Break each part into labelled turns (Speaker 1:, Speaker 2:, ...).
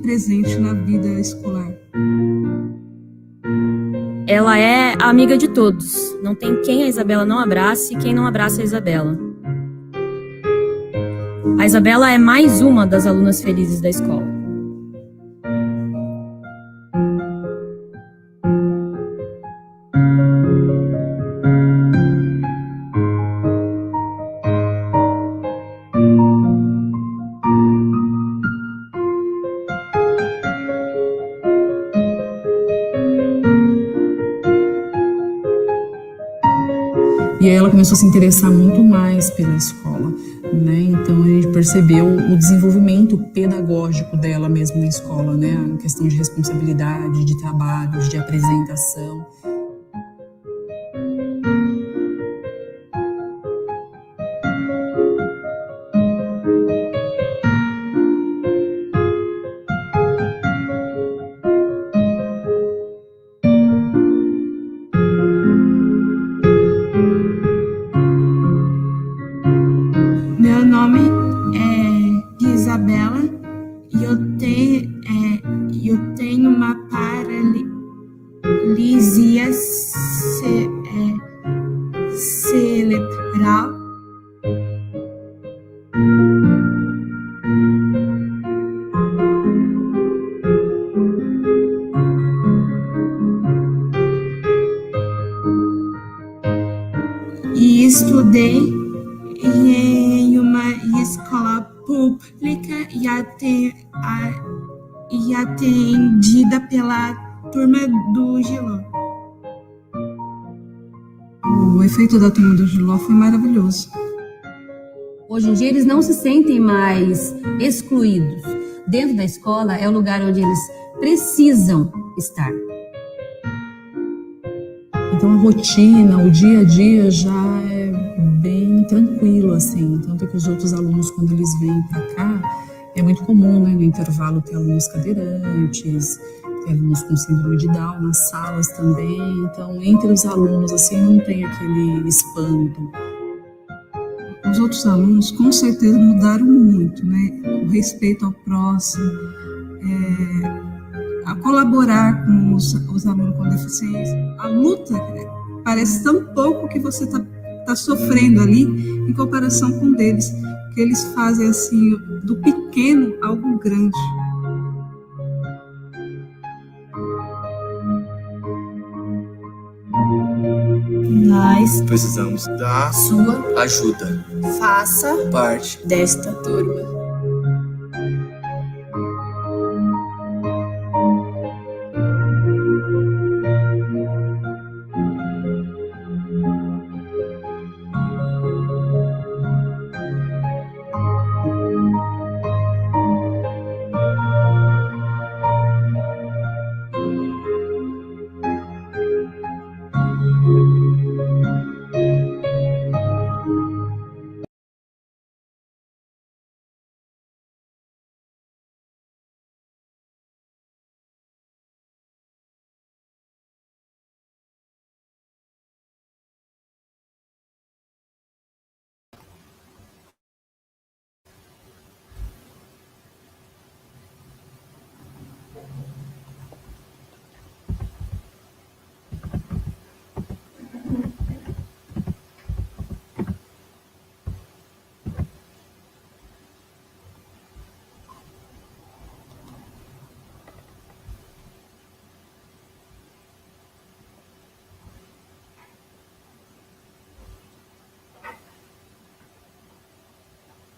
Speaker 1: presente na vida escolar?
Speaker 2: Ela é a amiga de todos. Não tem quem a Isabela não abrace e quem não abraça a Isabela. A Isabela é mais uma das alunas felizes da escola.
Speaker 1: E aí ela começou a se interessar muito mais pela escola, né? Então a gente percebeu o desenvolvimento pedagógico dela mesmo na escola, né? A questão de responsabilidade, de trabalhos, de apresentação. Meu nome é Isabela e eu tenho uma paralisia cerebral. E estudei em uma escola pública e atendida pela turma do Giló. O efeito da turma do Giló foi maravilhoso.
Speaker 3: Hoje em dia eles não se sentem mais excluídos. Dentro da escola é o lugar onde eles precisam estar.
Speaker 1: Então a rotina, o dia a dia já é bem tranquilo, assim. Tanto que os outros alunos, quando eles vêm para cá, é muito comum, né, no intervalo ter alunos cadeirantes, ter alunos com síndrome de Down nas salas também. Então, entre os alunos, assim, não tem aquele espanto. Os outros alunos, com certeza, mudaram muito, né? O respeito ao próximo, a colaborar com os alunos com deficiência. A luta parece tão pouco que você tá sofrendo ali em comparação com deles, que eles fazem assim do pequeno algo grande.
Speaker 4: Nós
Speaker 5: precisamos da
Speaker 4: sua
Speaker 5: ajuda.
Speaker 4: faça
Speaker 5: Parte
Speaker 4: desta turma.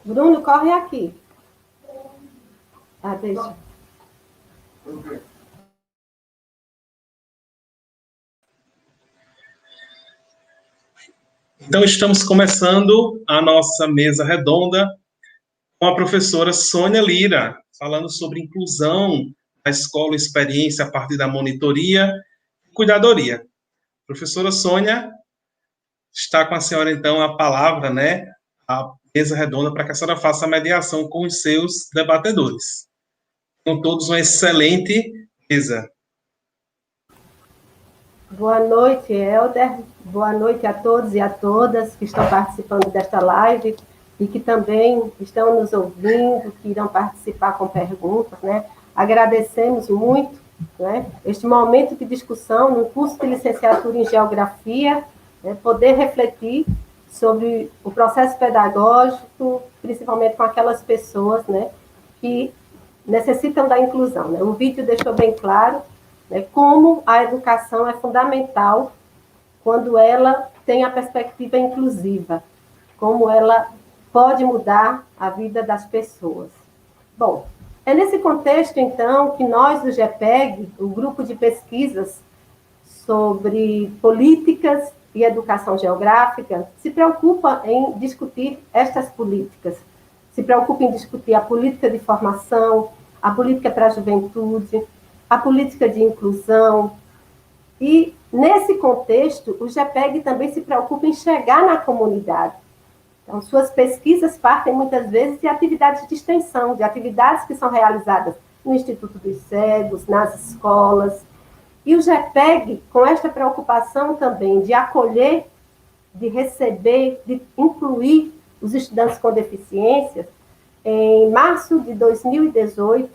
Speaker 6: Bruno, corre aqui. Ah, deixa.
Speaker 7: Então, estamos começando a nossa mesa redonda com a professora Sônia Lira, falando sobre inclusão na escola, experiência a partir da monitoria e cuidadoria. Professora Sônia, está com a senhora, então, a palavra, né, a mesa redonda, para que a senhora faça a mediação com os seus debatedores. Tenham todos uma excelente mesa.
Speaker 6: Boa noite, Helder. Boa noite a todos e a todas que estão participando desta live e que também estão nos ouvindo, que irão participar com perguntas, né? agradecemos muito, né, este momento de discussão no curso de licenciatura em Geografia, né, poder refletir sobre o processo pedagógico, principalmente com aquelas pessoas, né, que necessitam da inclusão, né? O vídeo deixou bem claro, né, como a educação é fundamental quando ela tem a perspectiva inclusiva, como ela pode mudar a vida das pessoas. Bom, é nesse contexto, então, que nós do GEPEG, o grupo de pesquisas sobre políticas e educação geográfica, se preocupa em discutir estas políticas, se preocupa em discutir a política de formação, a política para a juventude, a política de inclusão. E, nesse contexto, o GEPEG também se preocupa em chegar na comunidade. Então, suas pesquisas partem, muitas vezes, de atividades de extensão, de atividades que são realizadas no Instituto dos Cegos, nas escolas. E o GEPEG, com esta preocupação também de acolher, de receber, de incluir os estudantes com deficiências, em março de 2018,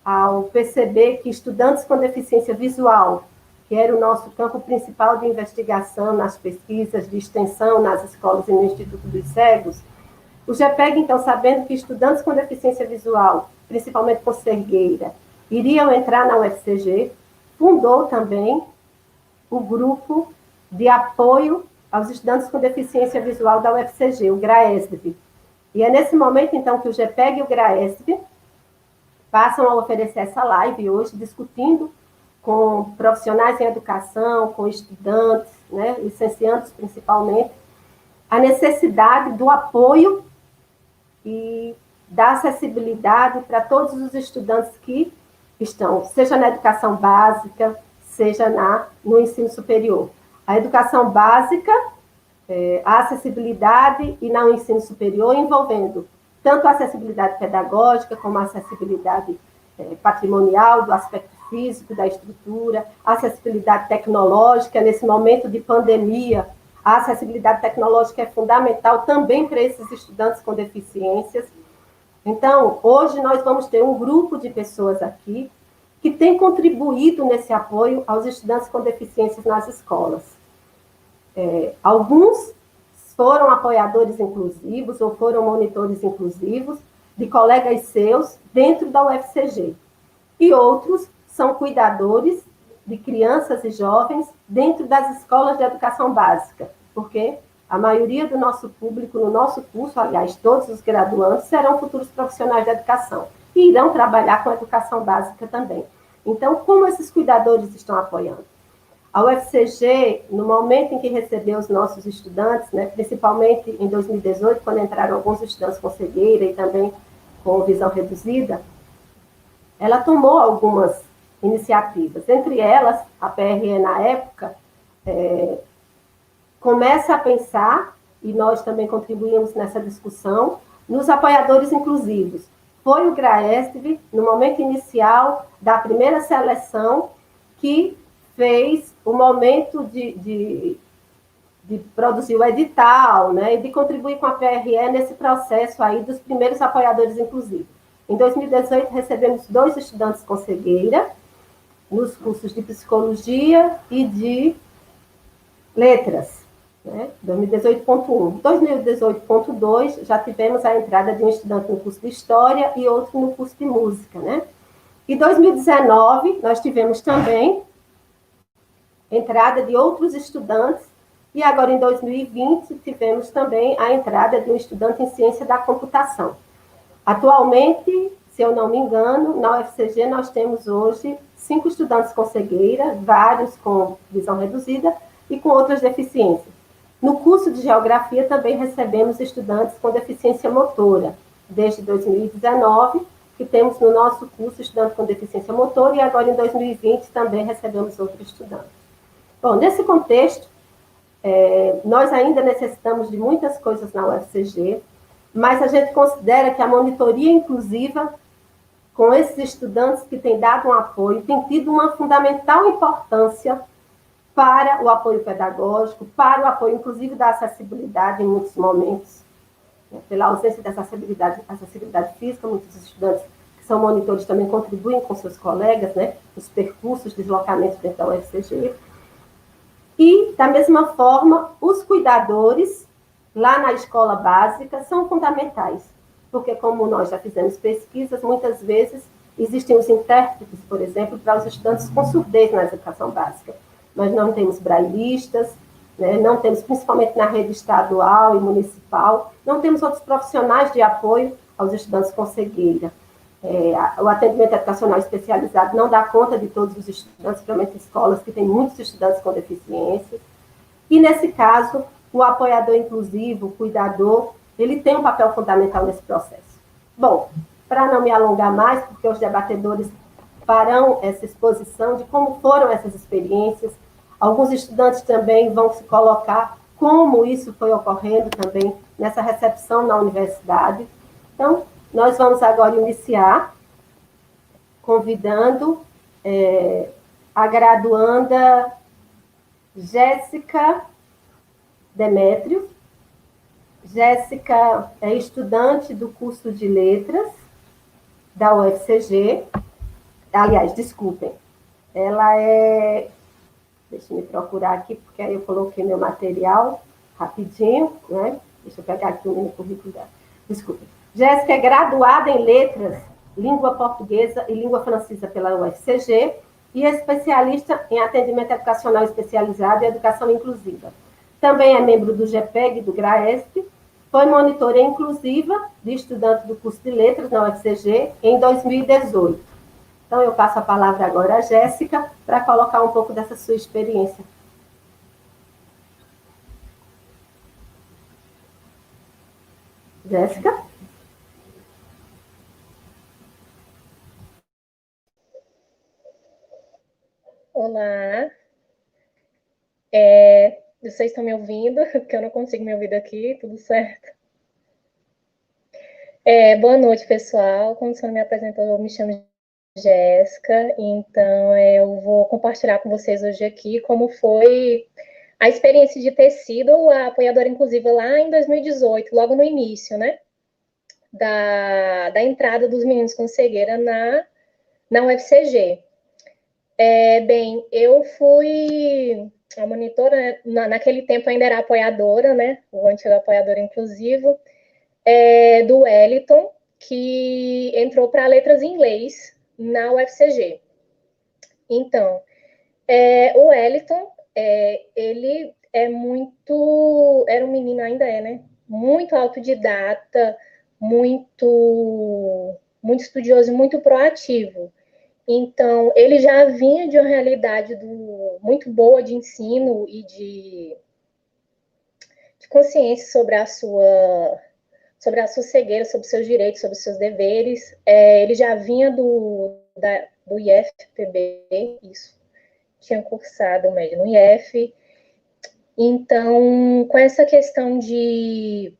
Speaker 6: ao perceber que estudantes com deficiência visual, que era o nosso campo principal de investigação nas pesquisas de extensão nas escolas e no Instituto dos Cegos, o GEPEG, então, sabendo que estudantes com deficiência visual, principalmente com cegueira, iriam entrar na UFCG, fundou também o grupo de apoio aos estudantes com deficiência visual da UFCG, o GRAESDV. E é nesse momento, então, que o GEPEG e o GRAESDV passam a oferecer essa live hoje, discutindo com profissionais em educação, com estudantes, né, licenciandos principalmente, a necessidade do apoio e da acessibilidade para todos os estudantes que estão, seja na educação básica, seja no ensino superior. A educação básica, a acessibilidade e no ensino superior, envolvendo tanto a acessibilidade pedagógica como a acessibilidade patrimonial, do aspecto físico, da estrutura, a acessibilidade tecnológica. Nesse momento de pandemia, a acessibilidade tecnológica é fundamental também para esses estudantes com deficiências. Então, hoje nós vamos ter um grupo de pessoas aqui que tem contribuído nesse apoio aos estudantes com deficiências nas escolas. Alguns foram apoiadores inclusivos ou foram monitores inclusivos de colegas seus dentro da UFCG. E outros são cuidadores de crianças e jovens dentro das escolas de educação básica, porque a maioria do nosso público, no nosso curso, aliás, todos os graduantes, serão futuros profissionais da educação e irão trabalhar com a educação básica também. Então, como esses cuidadores estão apoiando? A UFCG, no momento em que recebeu os nossos estudantes, né, principalmente em 2018, quando entraram alguns estudantes com cegueira e também com visão reduzida, ela tomou algumas iniciativas. Entre elas, a PRE, na época, começa a pensar, e nós também contribuímos nessa discussão, nos apoiadores inclusivos. Foi o GRAESTV, no momento inicial da primeira seleção, que fez o momento de produzir o edital, né, e de contribuir com a PRE nesse processo aí dos primeiros apoiadores inclusivos. Em 2018, recebemos 2 estudantes com cegueira, nos cursos de psicologia e de letras, né, 2018.1. 2018.2, já tivemos a entrada de um estudante no curso de história e outro no curso de música, né. Em 2019, nós tivemos também entrada de outros estudantes, e agora em 2020 tivemos também a entrada de um estudante em ciência da computação. Atualmente, se eu não me engano, na UFCG nós temos hoje 5 estudantes com cegueira, vários com visão reduzida e com outras deficiências. No curso de geografia também recebemos estudantes com deficiência motora, desde 2019, que temos no nosso curso estudante com deficiência motora, e agora em 2020 também recebemos outro estudante. Bom, nesse contexto, nós ainda necessitamos de muitas coisas na UFCG, mas a gente considera que a monitoria inclusiva, com esses estudantes que têm dado um apoio, tem tido uma fundamental importância para o apoio pedagógico, para o apoio, inclusive, da acessibilidade em muitos momentos, né, pela ausência dessa acessibilidade física, muitos estudantes que são monitores, também contribuem com seus colegas, né, os percursos, deslocamentos dentro da UFCG. E, da mesma forma, os cuidadores, lá na escola básica, são fundamentais, porque, como nós já fizemos pesquisas, muitas vezes existem os intérpretes, por exemplo, para os estudantes com surdez na educação básica. Nós não temos brailistas, né, não temos, principalmente na rede estadual e municipal, não temos outros profissionais de apoio aos estudantes com cegueira. O atendimento educacional especializado não dá conta de todos os estudantes, principalmente escolas que têm muitos estudantes com deficiências. E, nesse caso, o apoiador inclusivo, o cuidador, ele tem um papel fundamental nesse processo. Bom, para não me alongar mais, porque os debatedores farão essa exposição de como foram essas experiências, alguns estudantes também vão se colocar como isso foi ocorrendo também nessa recepção na universidade. Então, nós vamos agora iniciar convidando a graduanda Jéssica Demétrio. Jéssica é estudante do curso de Letras da UFCG. Aliás, desculpem, ela é... Deixa eu me procurar aqui, porque aí eu coloquei meu material rapidinho, né? Deixa eu pegar aqui o meu currículo dela. Desculpem. Jéssica é graduada em Letras, Língua Portuguesa e Língua Francesa pela UFCG e é especialista em Atendimento Educacional Especializado e Educação Inclusiva. Também é membro do GPEG e do GRAESP, foi monitora inclusiva de estudante do curso de Letras na UFCG em 2018. Então, eu passo a palavra agora à Jéssica para colocar um pouco dessa sua experiência. Jéssica?
Speaker 5: Olá, vocês estão me ouvindo? Porque eu não consigo me ouvir daqui, tudo certo? Boa noite, pessoal. Como você me apresentou, eu me chamo Jéssica, então eu vou compartilhar com vocês hoje aqui como foi a experiência de ter sido a apoiadora inclusiva lá em 2018, logo no início, né, da entrada dos meninos com cegueira na UFCG. Bem, eu fui a monitora, né, naquele tempo ainda era apoiadora, né, o antigo apoiador inclusivo, do Wellington, que entrou para letras em inglês na UFCG. Então, o Wellington, ele era um menino, ainda né, muito autodidata, muito estudioso e muito proativo. Então, ele já vinha de uma realidade muito boa de ensino e de consciência sobre a sua cegueira, sobre seus direitos, sobre seus deveres. Ele já vinha do IFPB, isso, tinha cursado médio no IF. Então, com essa questão de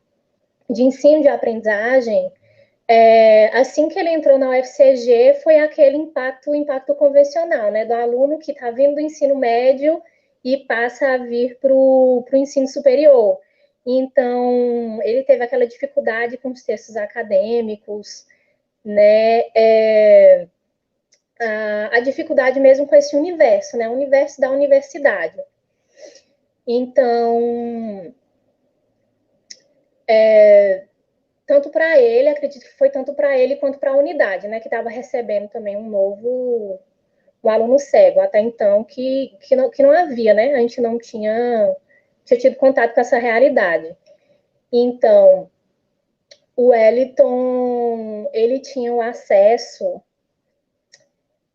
Speaker 5: ensino, de aprendizagem, assim que ele entrou na UFCG, foi aquele impacto convencional, né, do aluno que está vindo do ensino médio e passa a vir para o ensino superior. Então, ele teve aquela dificuldade com os textos acadêmicos, né, a dificuldade mesmo com esse universo, né, o universo da universidade. Então, tanto para ele, acredito que foi tanto para ele quanto para a unidade, né, que estava recebendo também um aluno cego, até então, que não havia, né, a gente não tinha tido contato com essa realidade. Então, o Wellington, ele tinha o acesso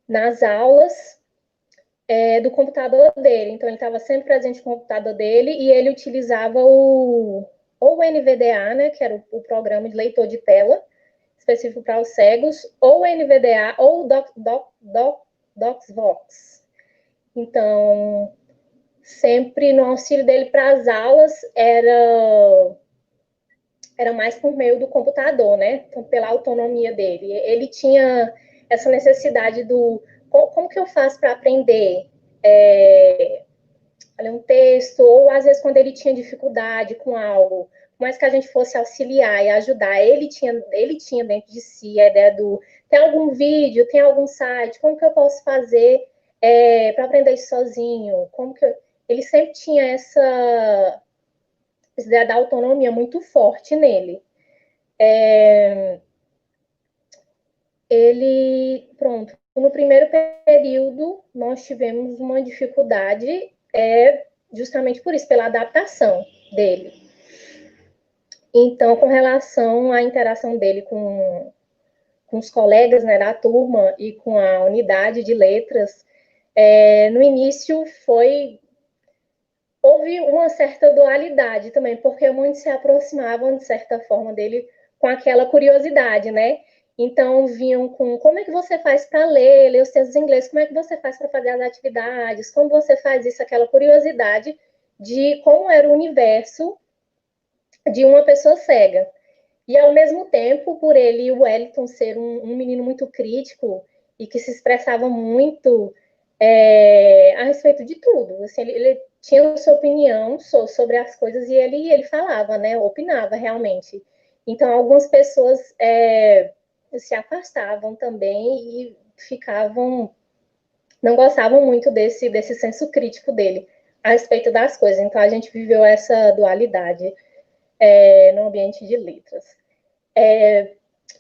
Speaker 5: nas aulas do computador dele, então ele estava sempre presente no computador dele e ele utilizava ou o NVDA, né, que era o programa de leitor de tela, específico para os cegos, ou o NVDA, ou o DocsVox. Então, sempre no auxílio dele para as aulas era mais por meio do computador, né, então, pela autonomia dele. Ele tinha essa necessidade como que eu faço para aprender ler um texto, ou às vezes quando ele tinha dificuldade com algo, por mais que a gente fosse auxiliar e ajudar, ele tinha dentro de si a ideia do Tem algum vídeo, tem algum site, como que eu posso fazer para aprender isso sozinho? Ele sempre tinha essa ideia da autonomia muito forte nele. Pronto, no primeiro período, nós tivemos uma dificuldade, justamente por isso, pela adaptação dele. Então, com relação à interação dele com os colegas, né, da turma e com a unidade de letras, no início houve uma certa dualidade também, porque muitos se aproximavam, de certa forma, dele com aquela curiosidade, né? Então, vinham com como é que você faz para ler os textos em inglês, como é que você faz para fazer as atividades, como você faz isso, aquela curiosidade de como era o universo de uma pessoa cega. E, ao mesmo tempo, por ele, o Wellington, ser um menino muito crítico e que se expressava muito a respeito de tudo. Assim, ele tinha sua opinião sobre as coisas e ele falava, né? Opinava, realmente. Então, algumas pessoas se afastavam também e não gostavam muito desse senso crítico dele a respeito das coisas. Então, a gente viveu essa dualidade no ambiente de letras.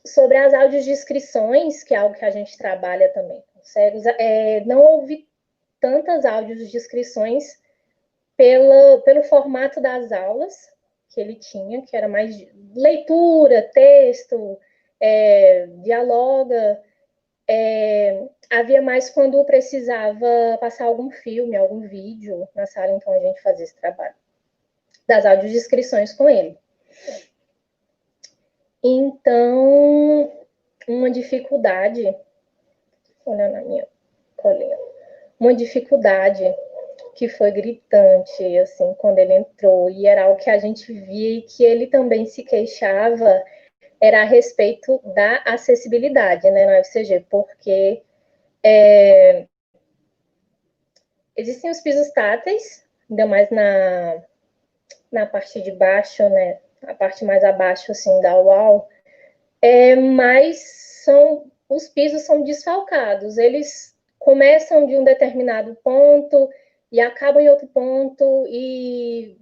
Speaker 5: Sobre as audiodescrições, que é algo que a gente trabalha também com cegos, não houve tantas audiodescrições pelo formato das aulas que ele tinha, que era mais leitura, texto, dialoga. Havia mais quando precisava passar algum filme, algum vídeo na sala, então a gente fazia esse trabalho das audiodescrições com ele. Então, uma dificuldade, olhando a minha colinha, uma dificuldade que foi gritante, assim, quando ele entrou, e era algo que a gente via e que ele também se queixava, era a respeito da acessibilidade, né, na UFCG, porque existem os pisos táteis, ainda mais na parte de baixo, né, a parte mais abaixo, assim, da UAL, mas os pisos são desfalcados, eles começam de um determinado ponto e acabam em outro ponto e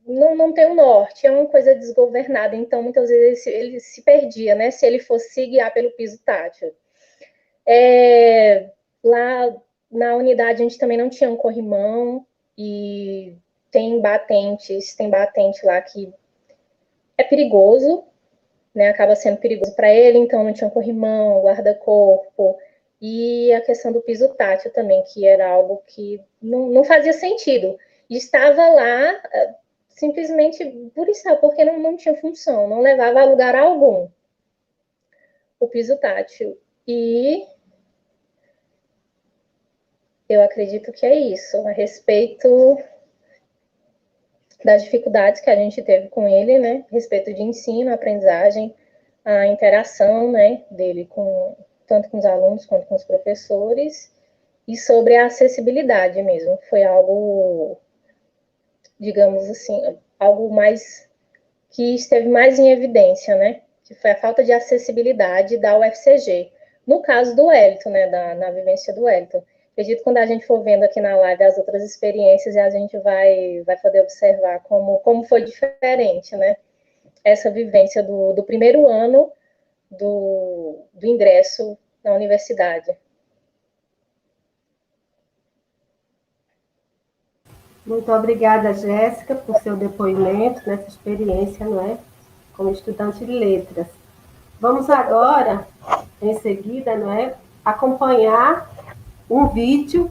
Speaker 5: não tem um norte, é uma coisa desgovernada, então muitas vezes ele se perdia, né, se ele fosse se guiar pelo piso tátil. Lá na unidade a gente também não tinha um corrimão e tem batente lá que é perigoso, né, acaba sendo perigoso para ele, então não tinha um corrimão, guarda-corpo, e a questão do piso tátil também, que era algo que não fazia sentido. E estava lá simplesmente por isso, porque não tinha função, não levava a lugar algum o piso tátil. E eu acredito que é isso, a respeito das dificuldades que a gente teve com ele, né, a respeito de ensino, aprendizagem, a interação, né, dele tanto com os alunos quanto com os professores, e sobre a acessibilidade mesmo, foi algo, digamos assim, algo mais, que esteve mais em evidência, né, que foi a falta de acessibilidade da UFCG, no caso do Wellington, né, na vivência do Wellington. Acredito que quando a gente for vendo aqui na live as outras experiências, a gente vai poder observar como foi diferente, né? Essa vivência do primeiro ano do ingresso na universidade.
Speaker 6: Muito obrigada, Jéssica, por seu depoimento nessa experiência, não é? Como estudante de letras. Vamos agora, em seguida, não é, acompanhar um vídeo,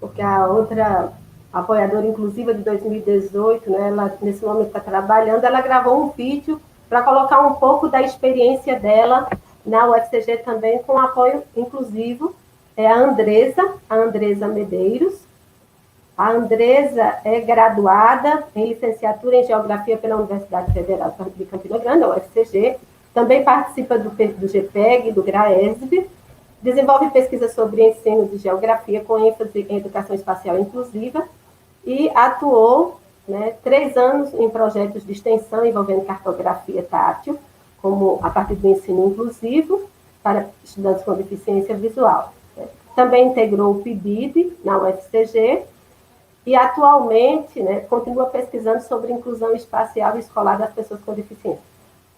Speaker 6: porque a outra apoiadora inclusiva de 2018, né, ela nesse momento está trabalhando, ela gravou um vídeo para colocar um pouco da experiência dela na UFCG também, com apoio inclusivo, é a Andresa Medeiros. A Andresa é graduada em licenciatura em Geografia pela Universidade Federal de Campina Grande, a UFCG, também participa do GPEG, do GRAESB, desenvolve pesquisa sobre ensino de geografia com ênfase em educação espacial inclusiva e atuou, né, 3 anos em projetos de extensão envolvendo cartografia tátil, como a partir do ensino inclusivo, para estudantes com deficiência visual. Também integrou o PIBID na UFCG e atualmente, né, continua pesquisando sobre inclusão espacial e escolar das pessoas com deficiência.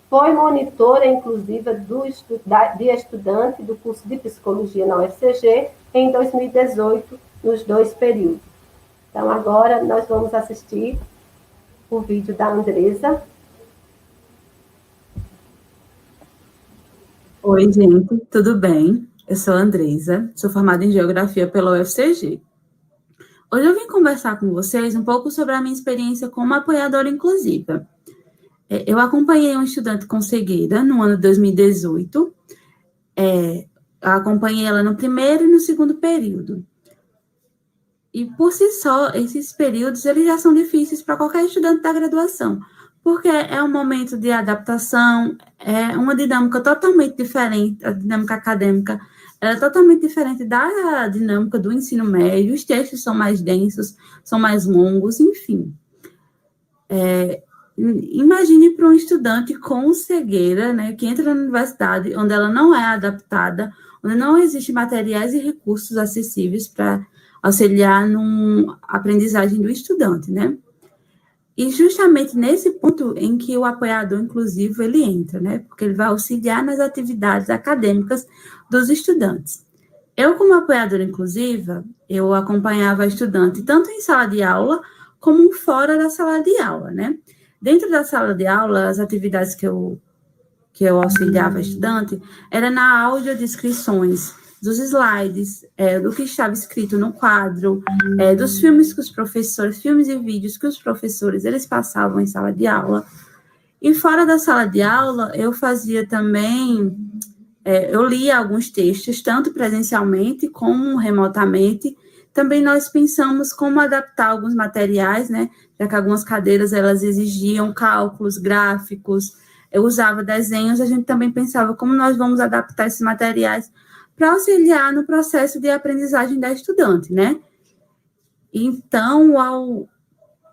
Speaker 6: Foi monitora inclusiva de estudante do curso de psicologia na UFCG em 2018, nos 2 períodos. Então, agora nós vamos assistir o vídeo da Andresa.
Speaker 8: Oi, gente, tudo bem? Eu sou a Andresa, sou formada em Geografia pela UFCG. Hoje eu vim conversar com vocês um pouco sobre a minha experiência como apoiadora inclusiva. Eu acompanhei um estudante com cegueira no ano de 2018, eu acompanhei ela no primeiro e no segundo período. E, por si só, esses períodos eles já são difíceis para qualquer estudante da graduação, porque é um momento de adaptação, é uma dinâmica totalmente diferente, a dinâmica acadêmica é totalmente diferente da dinâmica do ensino médio, os textos são mais densos, são mais longos, enfim. Imagine para um estudante com cegueira, né, que entra na universidade, onde ela não é adaptada, onde não existem materiais e recursos acessíveis para auxiliar na aprendizagem do estudante, né? E justamente nesse ponto em que o apoiador inclusivo ele entra, né? Porque ele vai auxiliar nas atividades acadêmicas dos estudantes. Eu, como apoiadora inclusiva, eu acompanhava a estudante tanto em sala de aula como fora da sala de aula, né? Dentro da sala de aula, as atividades que eu auxiliava a estudante era na audiodescrições dos slides, do que estava escrito no quadro, dos filmes que os professores, filmes e vídeos que os professores, eles passavam em sala de aula. E fora da sala de aula, eu fazia também, eu lia alguns textos, tanto presencialmente como remotamente. Também nós pensamos como adaptar alguns materiais, né, já que algumas cadeiras, elas exigiam cálculos, gráficos, eu usava desenhos, a gente também pensava como nós vamos adaptar esses materiais para auxiliar no processo de aprendizagem da estudante, né? Então,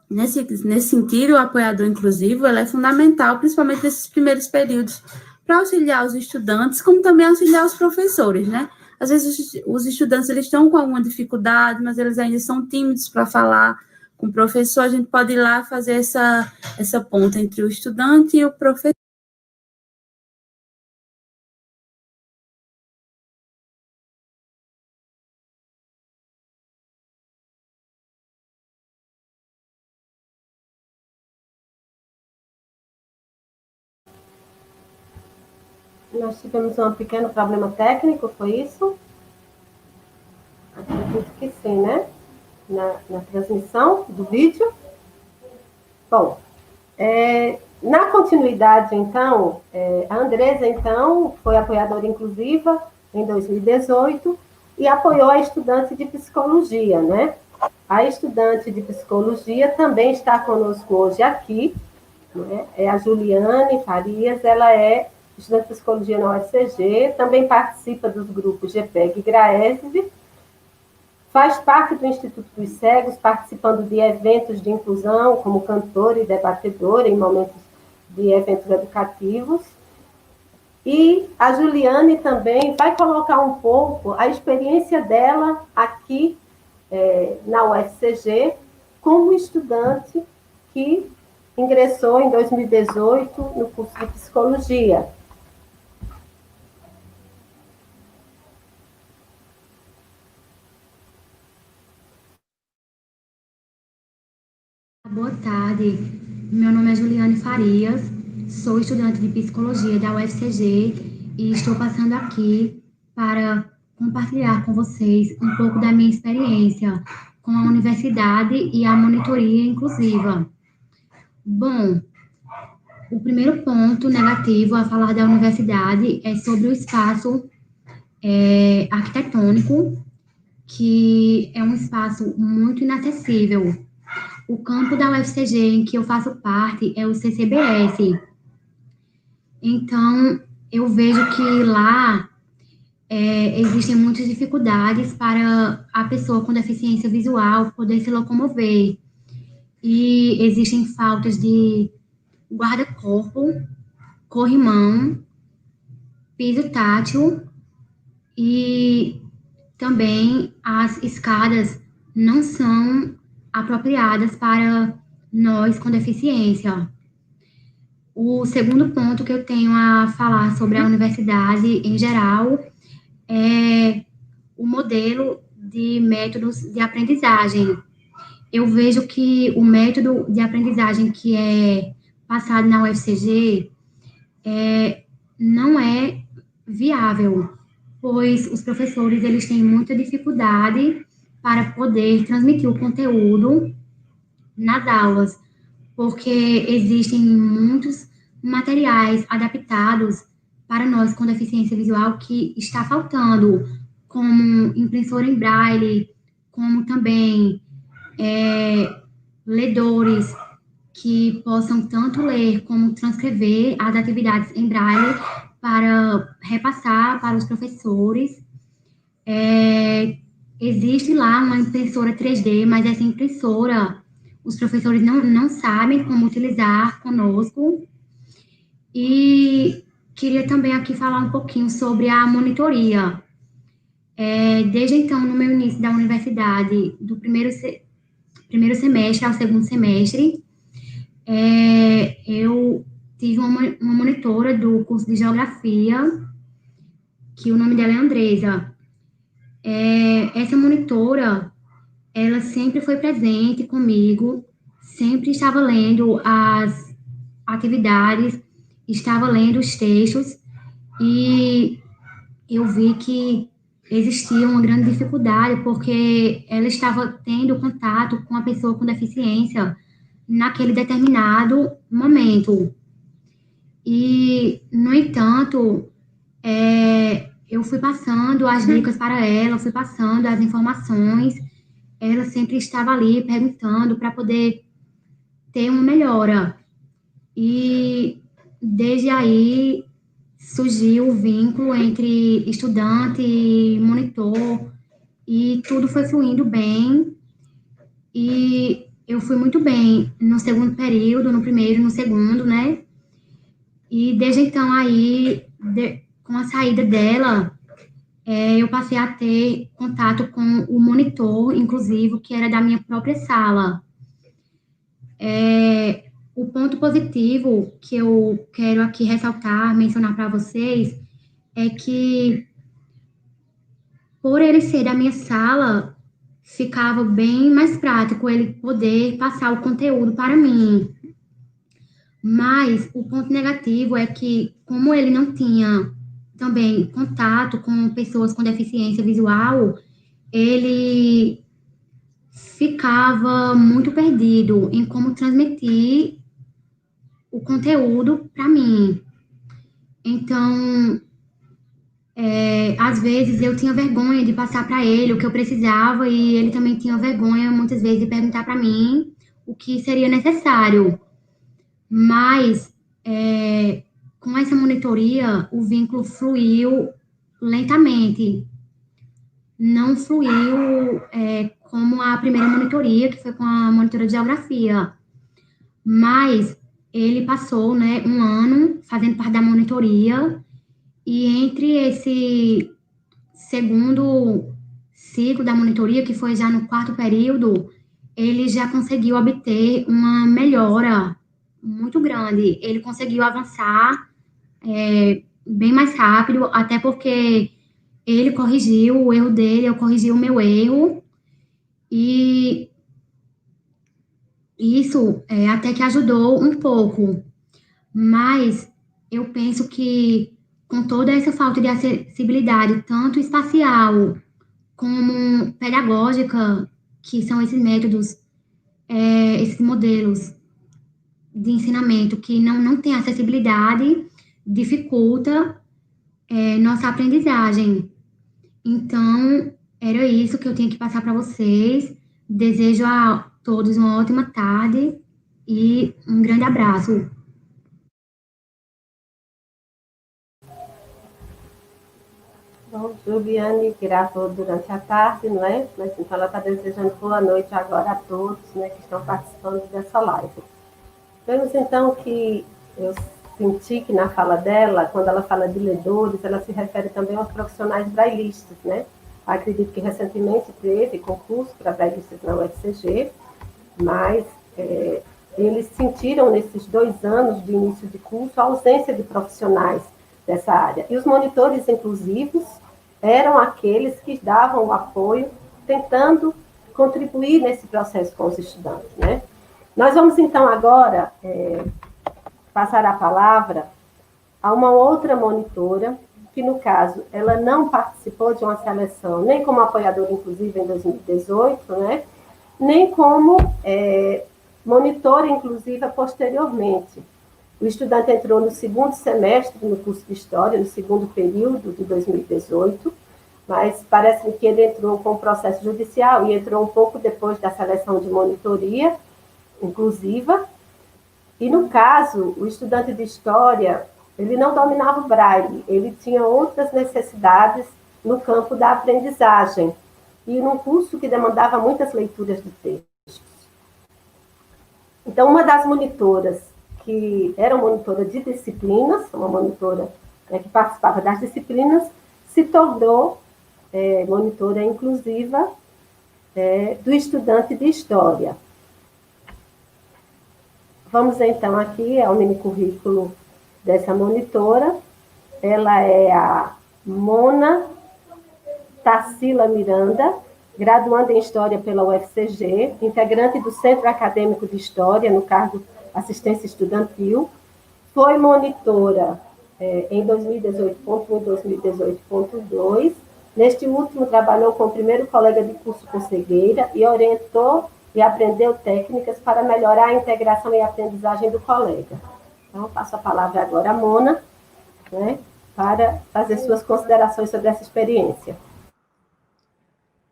Speaker 8: nesse sentido, o apoiador inclusivo ele é fundamental, principalmente nesses primeiros períodos, para auxiliar os estudantes, como também auxiliar os professores, né? Às vezes, os estudantes eles estão com alguma dificuldade, mas eles ainda são tímidos para falar com o professor, a gente pode ir lá fazer essa ponta entre o estudante e o professor.
Speaker 6: Nós tivemos um pequeno problema técnico, foi isso? Acredito que sim, né? Na transmissão do vídeo. Bom, na continuidade, então, a Andresa, então, foi apoiadora inclusiva em 2018 e apoiou a estudante de psicologia, né? A estudante de psicologia também está conosco hoje aqui, né? É a Juliane Farias, ela é estudante de psicologia na UFCG, também participa dos grupos GPEG e GRAESV, faz parte do Instituto dos Cegos, participando de eventos de inclusão, como cantora e debatedora em momentos de eventos educativos. E a Juliane também vai colocar um pouco a experiência dela aqui na UFCG, como estudante que ingressou em 2018 no curso de psicologia.
Speaker 9: Boa tarde, meu nome é Juliane Farias, sou estudante de psicologia da UFCG e estou passando aqui para compartilhar com vocês um pouco da minha experiência com a universidade e a monitoria inclusiva. Bom, o primeiro ponto negativo a falar da universidade é sobre o espaço arquitetônico, que é um espaço muito inacessível. O campo da UFCG em que eu faço parte é o CCBS. Então, eu vejo que lá existem muitas dificuldades para a pessoa com deficiência visual poder se locomover. E existem faltas de guarda-corpo, corrimão piso tátil e também as escadas não são apropriadas para nós com deficiência. O segundo ponto que eu tenho a falar sobre a universidade em geral é o modelo de métodos de aprendizagem. Eu vejo que o método de aprendizagem que é passado na UFCG não é viável, pois os professores eles têm muita dificuldade para poder transmitir o conteúdo nas aulas, porque existem muitos materiais adaptados para nós com deficiência visual que está faltando, como impressora em braille, como também ledores que possam tanto ler como transcrever as atividades em braille para repassar para os professores. Existe lá uma impressora 3D, mas essa impressora os professores não sabem como utilizar conosco. E queria também aqui falar um pouquinho sobre a monitoria. Desde então, no meu início da universidade, do primeiro semestre ao segundo semestre, eu tive uma monitora do curso de Geografia, que o nome dela é Andresa. Essa monitora, ela sempre foi presente comigo, sempre estava lendo as atividades, estava lendo os textos, e eu vi que existia uma grande dificuldade, porque ela estava tendo contato com a pessoa com deficiência naquele determinado momento. E, no entanto, eu fui passando as dicas para ela, fui passando as informações, ela sempre estava ali perguntando para poder ter uma melhora. E desde aí surgiu o vínculo entre estudante e monitor, e tudo foi fluindo bem, e eu fui muito bem no segundo período, no primeiro, no segundo, né? E desde então aí, com a saída dela, eu passei a ter contato com o monitor inclusivo, que era da minha própria sala. O ponto positivo que eu quero aqui ressaltar, mencionar para vocês, é que, por ele ser da minha sala, ficava bem mais prático ele poder passar o conteúdo para mim. Mas o ponto negativo é que, como ele não tinha também contato com pessoas com deficiência visual, ele ficava muito perdido em como transmitir o conteúdo para mim. Então, às vezes eu tinha vergonha de passar para ele o que eu precisava, e ele também tinha vergonha, muitas vezes, de perguntar para mim o que seria necessário. Mas, com essa monitoria, o vínculo fluiu lentamente. Não fluiu como a primeira monitoria, que foi com a monitora de Geografia. Mas ele passou, né, um ano fazendo parte da monitoria, e entre esse segundo ciclo da monitoria, que foi já no quarto período, ele já conseguiu obter uma melhora muito grande. Ele conseguiu avançar bem mais rápido, até porque ele corrigiu o erro dele, eu corrigi o meu erro, e isso até que ajudou um pouco. Mas eu penso que, com toda essa falta de acessibilidade, tanto espacial como pedagógica, que são esses métodos, esses modelos de ensinamento que não tem acessibilidade, dificulta nossa aprendizagem. Então, era isso que eu tinha que passar para vocês. Desejo a todos uma ótima tarde e um grande abraço.
Speaker 6: Bom, Juliane gravou durante a tarde, não é? Mas então ela está desejando boa noite agora a todos, né, que estão participando dessa live. Vemos então que eu senti que na fala dela, quando ela fala de ledores, ela se refere também aos profissionais brailistas, né? Acredito que recentemente teve concurso para brailistas na UFCG, mas eles sentiram nesses 2 anos de início de curso a ausência de profissionais dessa área. E os monitores inclusivos eram aqueles que davam o apoio, tentando contribuir nesse processo com os estudantes, né? Nós vamos, então, agora passar a palavra a uma outra monitora, que, no caso, ela não participou de uma seleção, nem como apoiadora inclusiva em 2018, né? Nem como monitora inclusiva posteriormente. O estudante entrou no 2º semestre no curso de História, no 2º período de 2018, mas parece que ele entrou com o processo judicial e entrou um pouco depois da seleção de monitoria inclusiva. E, no caso, o estudante de História, ele não dominava o braille, ele tinha outras necessidades no campo da aprendizagem e num curso que demandava muitas leituras de textos. Então, uma das monitoras, que era monitora de disciplinas, uma monitora que participava das disciplinas, se tornou monitora inclusiva do estudante de História. Vamos, então, aqui ao mini currículo dessa monitora. Ela é a Mona Tarsila Miranda, graduanda em História pela UFCG, integrante do Centro Acadêmico de História, no cargo Assistência Estudantil. Foi monitora em 2018.1 e 2018.2. Neste último, trabalhou com o primeiro colega de curso com cegueira e orientou e aprendeu técnicas para melhorar a integração e aprendizagem do colega. Então, passo a palavra agora à Mona, né, para fazer suas considerações sobre essa experiência.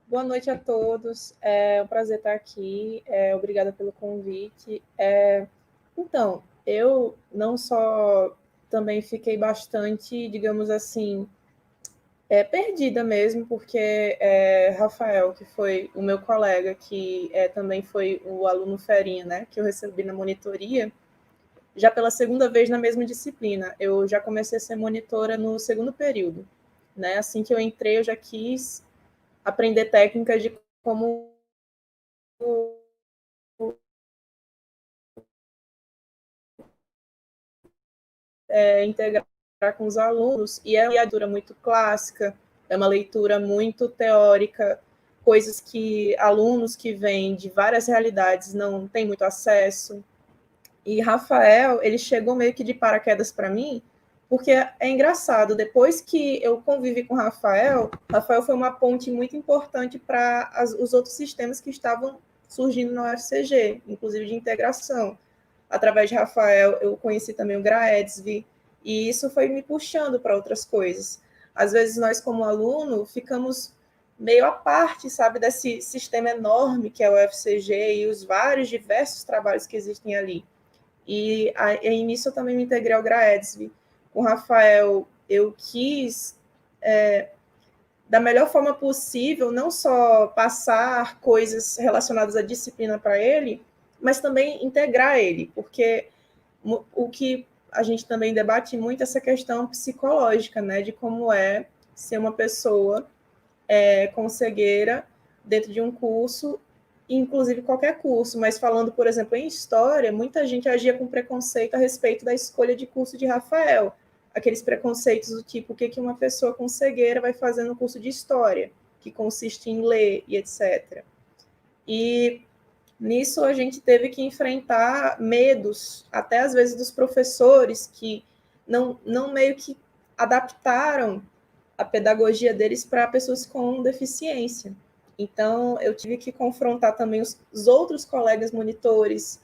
Speaker 10: Boa noite a todos, é um prazer estar aqui, obrigada pelo convite. Então, eu não só também fiquei bastante, digamos assim, perdida mesmo, porque Rafael, que foi o meu colega, que também foi o aluno ferinha, né, que eu recebi na monitoria, já pela 2ª vez na mesma disciplina. Eu já comecei a ser monitora no 2º período, né? Assim que eu entrei, eu já quis aprender técnicas de como integrar com os alunos, e é uma leitura muito clássica, é uma leitura muito teórica, coisas que alunos que vêm de várias realidades não têm muito acesso. E Rafael, ele chegou meio que de paraquedas para mim, porque é engraçado, depois que eu convivi com Rafael foi uma ponte muito importante para os outros sistemas que estavam surgindo na UFCG, inclusive de integração. Através de Rafael, eu conheci também o GRAEDSV, e isso foi me puxando para outras coisas. Às vezes, nós, como aluno, ficamos meio à parte, sabe, desse sistema enorme que é o UFCG e os vários, diversos trabalhos que existem ali. E nisso eu também me integrei ao GRAEDSV. Com o Rafael, eu quis, da melhor forma possível, não só passar coisas relacionadas à disciplina para ele, mas também integrar ele, porque o que a gente também debate muito é essa questão psicológica, né, de como é ser uma pessoa com cegueira dentro de um curso, inclusive qualquer curso, mas falando, por exemplo, em História, muita gente agia com preconceito a respeito da escolha de curso de Rafael, aqueles preconceitos do tipo, o que uma pessoa com cegueira vai fazer no curso de História, que consiste em ler e etc. E nisso a gente teve que enfrentar medos, até às vezes dos professores, que não meio que adaptaram a pedagogia deles para pessoas com deficiência. Então, eu tive que confrontar também os outros colegas monitores.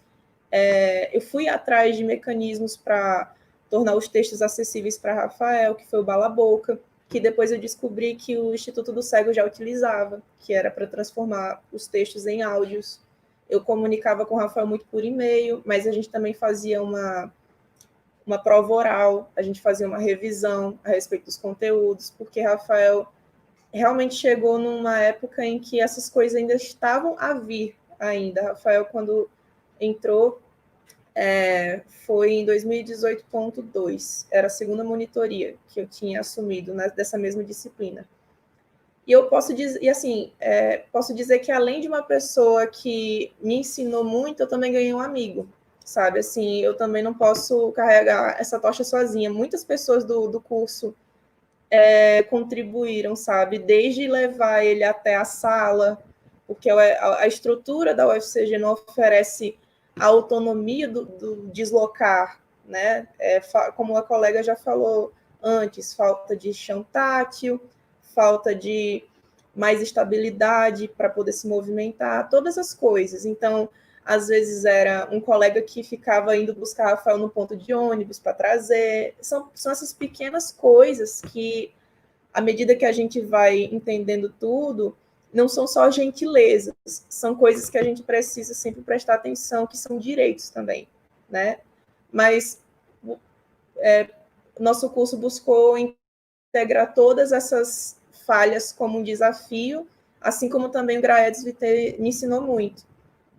Speaker 10: Eu fui atrás de mecanismos para tornar os textos acessíveis para Rafael, que foi o Bala Boca, que depois eu descobri que o Instituto do Cego já utilizava, que era para transformar os textos em áudios. Eu comunicava com o Rafael muito por e-mail, mas a gente também fazia uma prova oral, a gente fazia uma revisão a respeito dos conteúdos, porque Rafael realmente chegou numa época em que essas coisas ainda estavam a vir ainda. Rafael, quando entrou, foi em 2018.2, era a segunda monitoria que eu tinha assumido dessa mesma disciplina. E eu posso dizer, posso dizer que além de uma pessoa que me ensinou muito, eu também ganhei um amigo, sabe? Assim, eu também não posso carregar essa tocha sozinha. Muitas pessoas do curso contribuíram, sabe? Desde levar ele até a sala, porque a estrutura da UFCG não oferece a autonomia do deslocar, né? Como a colega já falou antes, falta de chão tátil, falta de mais estabilidade para poder se movimentar, todas as coisas. Então, às vezes era um colega que ficava indo buscar Rafael no ponto de ônibus para trazer. São essas pequenas coisas que, à medida que a gente vai entendendo tudo, não são só gentilezas, são coisas que a gente precisa sempre prestar atenção, que são direitos também, né? Mas nosso curso buscou integrar todas essas falhas como um desafio, assim como também o Graedes Viter me ensinou muito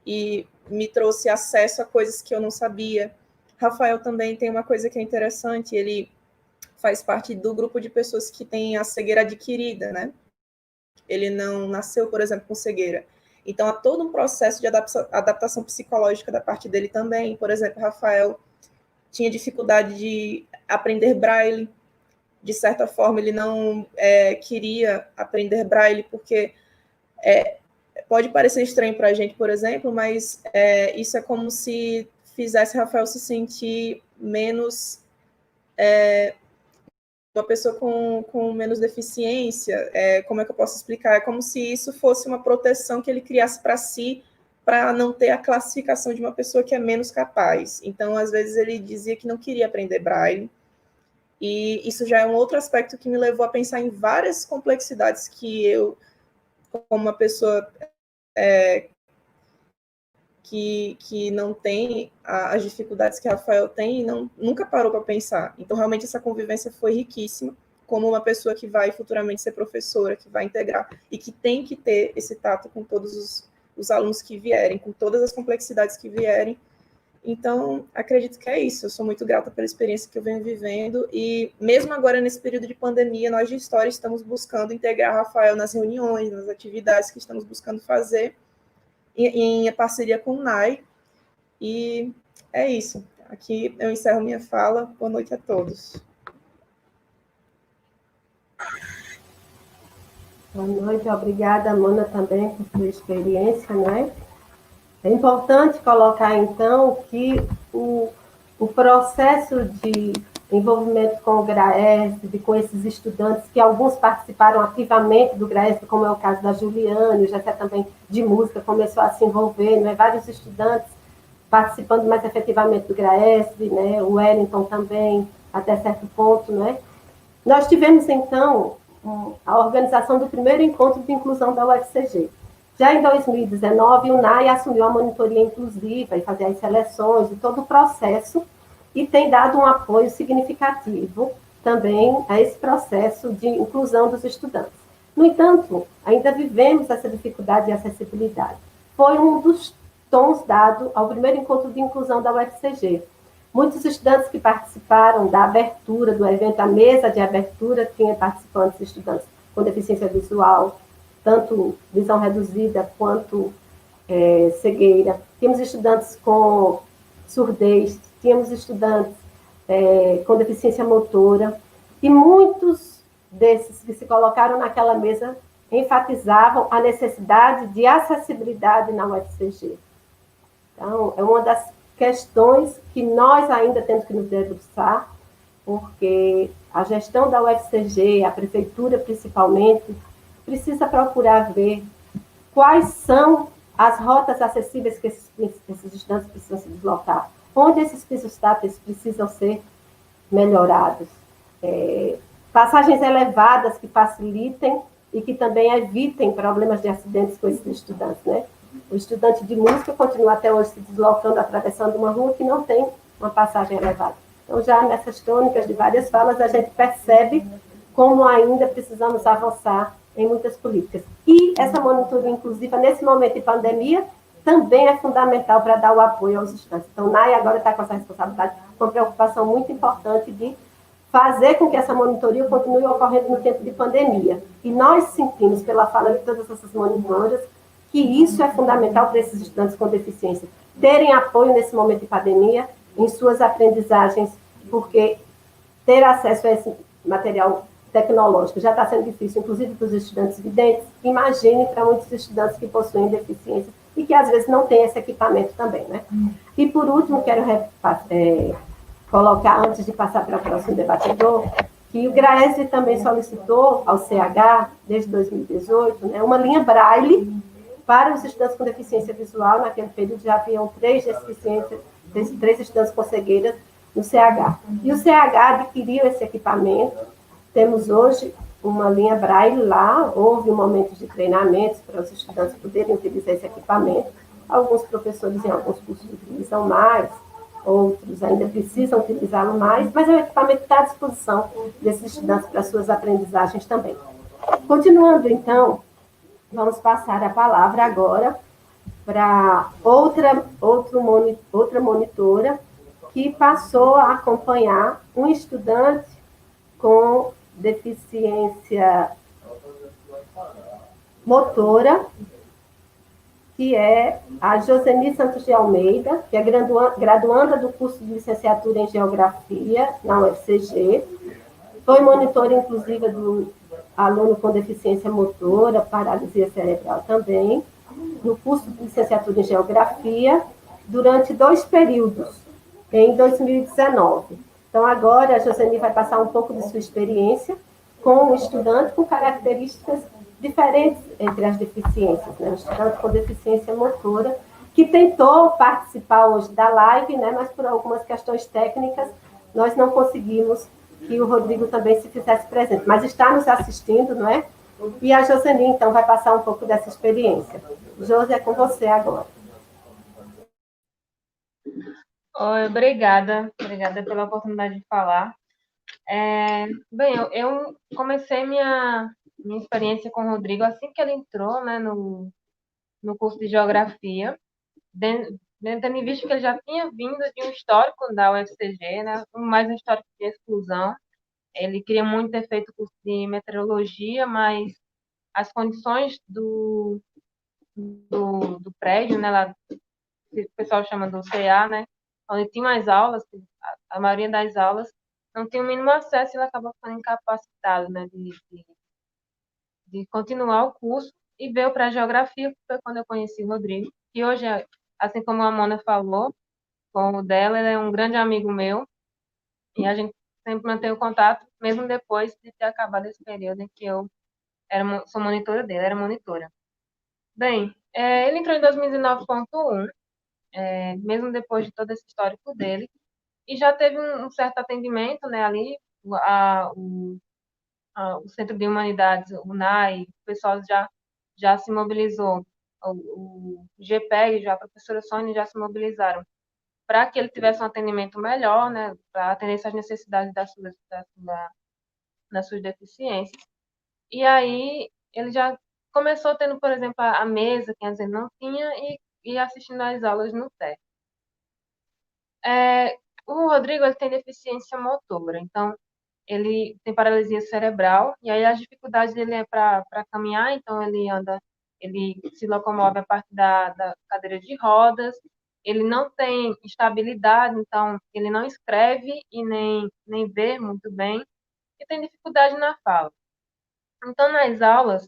Speaker 10: e me trouxe acesso a coisas que eu não sabia. Rafael também tem uma coisa que é interessante, ele faz parte do grupo de pessoas que têm a cegueira adquirida, né? Ele não nasceu, por exemplo, com cegueira. Então, há todo um processo de adaptação psicológica da parte dele também. Por exemplo, Rafael tinha dificuldade de aprender braille. De certa forma, ele não queria aprender braille, porque pode parecer estranho para a gente, por exemplo, mas isso é como se fizesse Rafael se sentir menos... uma pessoa com menos deficiência, como é que eu posso explicar? É como se isso fosse uma proteção que ele criasse para si, para não ter a classificação de uma pessoa que é menos capaz. Então, às vezes, ele dizia que não queria aprender braille, e isso já é um outro aspecto que me levou a pensar em várias complexidades que eu, como uma pessoa que não tem as dificuldades que Rafael tem, nunca parou para pensar. Então, realmente, essa convivência foi riquíssima, como uma pessoa que vai futuramente ser professora, que vai integrar, e que tem que ter esse tato com todos os alunos que vierem, com todas as complexidades que vierem. Então, acredito que é isso. Eu sou muito grata pela experiência que eu venho vivendo, e mesmo agora, nesse período de pandemia, nós de História estamos buscando integrar Rafael nas reuniões, nas atividades que estamos buscando fazer, em parceria com o NAI, e é isso. Aqui eu encerro minha fala. Boa noite a todos.
Speaker 6: Boa noite, obrigada, Mona, também por sua experiência, né? É importante colocar, então, que o processo de envolvimento com o GRAESB, com esses estudantes, que alguns participaram ativamente do GRAESB, como é o caso da Juliane, o Jessé também de música começou a se envolver, né? Vários estudantes participando mais efetivamente do GRAESB, né? O Wellington também, até certo ponto, né? Nós tivemos, então, a organização do primeiro encontro de inclusão da UFCG. Já em 2019, o NAI assumiu a monitoria inclusiva e fazia as seleções e todo o processo, e tem dado um apoio significativo também a esse processo de inclusão dos estudantes. No entanto, ainda vivemos essa dificuldade de acessibilidade. Foi um dos tons dado ao primeiro encontro de inclusão da UFCG. Muitos estudantes que participaram da abertura do evento, a mesa de abertura, tinha participantes estudantes com deficiência visual, tanto visão reduzida quanto cegueira. Tínhamos estudantes com surdez, tínhamos estudantes com deficiência motora, e muitos desses que se colocaram naquela mesa enfatizavam a necessidade de acessibilidade na UFCG. Então, é uma das questões que nós ainda temos que nos debruçar, porque a gestão da UFCG, a prefeitura principalmente, precisa procurar ver quais são as rotas acessíveis que esses estudantes precisam se deslocar, onde esses pisos táteis precisam ser melhorados, passagens elevadas que facilitem e que também evitem problemas de acidentes com esses estudantes, né? O estudante de música continua até hoje se deslocando, atravessando uma rua que não tem uma passagem elevada. Então, já nessas crônicas de várias falas, a gente percebe como ainda precisamos avançar em muitas políticas. E essa monitoria inclusiva, nesse momento de pandemia, também é fundamental para dar o apoio aos estudantes. Então, NAI agora está com essa responsabilidade, com uma preocupação muito importante de fazer com que essa monitoria continue ocorrendo no tempo de pandemia. E nós sentimos, pela fala de todas essas monitoras, que isso é fundamental para esses estudantes com deficiência, terem apoio nesse momento de pandemia em suas aprendizagens, porque ter acesso a esse material tecnológico já está sendo difícil, inclusive para os estudantes videntes. Imagine para muitos estudantes que possuem deficiência e que às vezes não têm esse equipamento também, né? E por último, quero colocar, antes de passar para o próximo debatedor, que o GRAESB também solicitou ao CH, desde 2018, né, uma linha Braille para os estudantes com deficiência visual. Naquele período já haviam três estudantes com cegueira no CH. E o CH adquiriu esse equipamento. Temos hoje uma linha Braille lá, houve um momento de treinamentos para os estudantes poderem utilizar esse equipamento. Alguns professores em alguns cursos utilizam mais, outros ainda precisam utilizá-lo mais, mas o equipamento está à disposição desses estudantes para suas aprendizagens também. Continuando, então, vamos passar a palavra agora para outra monitora que passou a acompanhar um estudante com deficiência motora, que é a Joseni Santos de Almeida, que é graduanda do curso de licenciatura em Geografia na UFCG, foi monitora inclusive do aluno com deficiência motora, paralisia cerebral também, no curso de licenciatura em Geografia, durante 2 períodos, em 2019. Então, agora a Joseni vai passar um pouco de sua experiência com um estudante com características diferentes entre as deficiências, né? Um estudante com deficiência motora, que tentou participar hoje da live, né? Mas por algumas questões técnicas, nós não conseguimos que o Rodrigo também se fizesse presente, mas está nos assistindo, não é? E a Joseni, então, vai passar um pouco dessa experiência. Josi, é com você agora.
Speaker 11: Oi, obrigada pela oportunidade de falar. Bem, eu comecei minha experiência com o Rodrigo assim que ele entrou, né, no curso de Geografia, tendo em vista que ele já tinha vindo de um histórico da UFCG, né, mais um histórico de exclusão. Ele queria muito ter feito o curso de Meteorologia, mas as condições do prédio, né, lá, que o pessoal chama do CA, né, onde tinha mais aulas, a maioria das aulas não tinha o mínimo acesso e ele acabou ficando incapacitado, né, de continuar o curso, e veio para a Geografia, que foi quando eu conheci o Rodrigo, que hoje, assim como a Mona falou, com o dela, ele é um grande amigo meu, e a gente sempre mantém o contato, mesmo depois de ter acabado esse período em que eu sou monitora dele, era monitora. Bem, ele entrou em 2019.1, mesmo depois de todo esse histórico dele, e já teve um certo atendimento, né, ali, o Centro de Humanidades, o NAI, o pessoal já se mobilizou, o GPEG, já a professora Sônia já se mobilizaram para que ele tivesse um atendimento melhor, né, para atender essas necessidades das suas deficiências. E aí ele já começou tendo, por exemplo, a mesa, que às vezes não tinha, e assistindo às aulas no TED. O Rodrigo, ele tem deficiência motora, então ele tem paralisia cerebral, e aí as dificuldades dele é para caminhar, então ele se locomove a partir da cadeira de rodas, ele não tem estabilidade, então ele não escreve e nem vê muito bem, e tem dificuldade na fala. Então, nas aulas,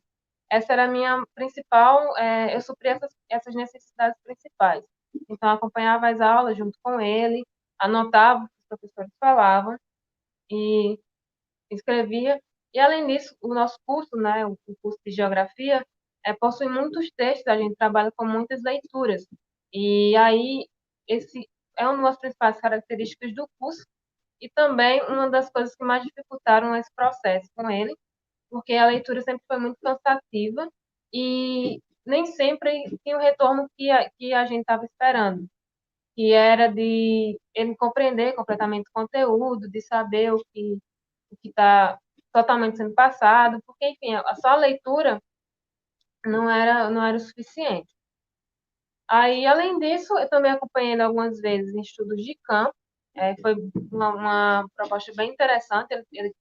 Speaker 11: essa era a minha principal, eu supria essas necessidades principais. Então, eu acompanhava as aulas junto com ele, anotava o que os professores falavam e escrevia. E, além disso, o nosso curso, né, o curso de Geografia, possui muitos textos, a gente trabalha com muitas leituras. E aí, esse é uma das principais características do curso e também uma das coisas que mais dificultaram esse processo com ele, porque a leitura sempre foi muito cansativa e nem sempre tinha o retorno que a gente estava esperando, que era de ele compreender completamente o conteúdo, de saber o que está totalmente sendo passado, porque, enfim, só a leitura não era o suficiente. Aí, além disso, eu também acompanhei ele algumas vezes em estudos de campo. Foi uma proposta bem interessante. Ele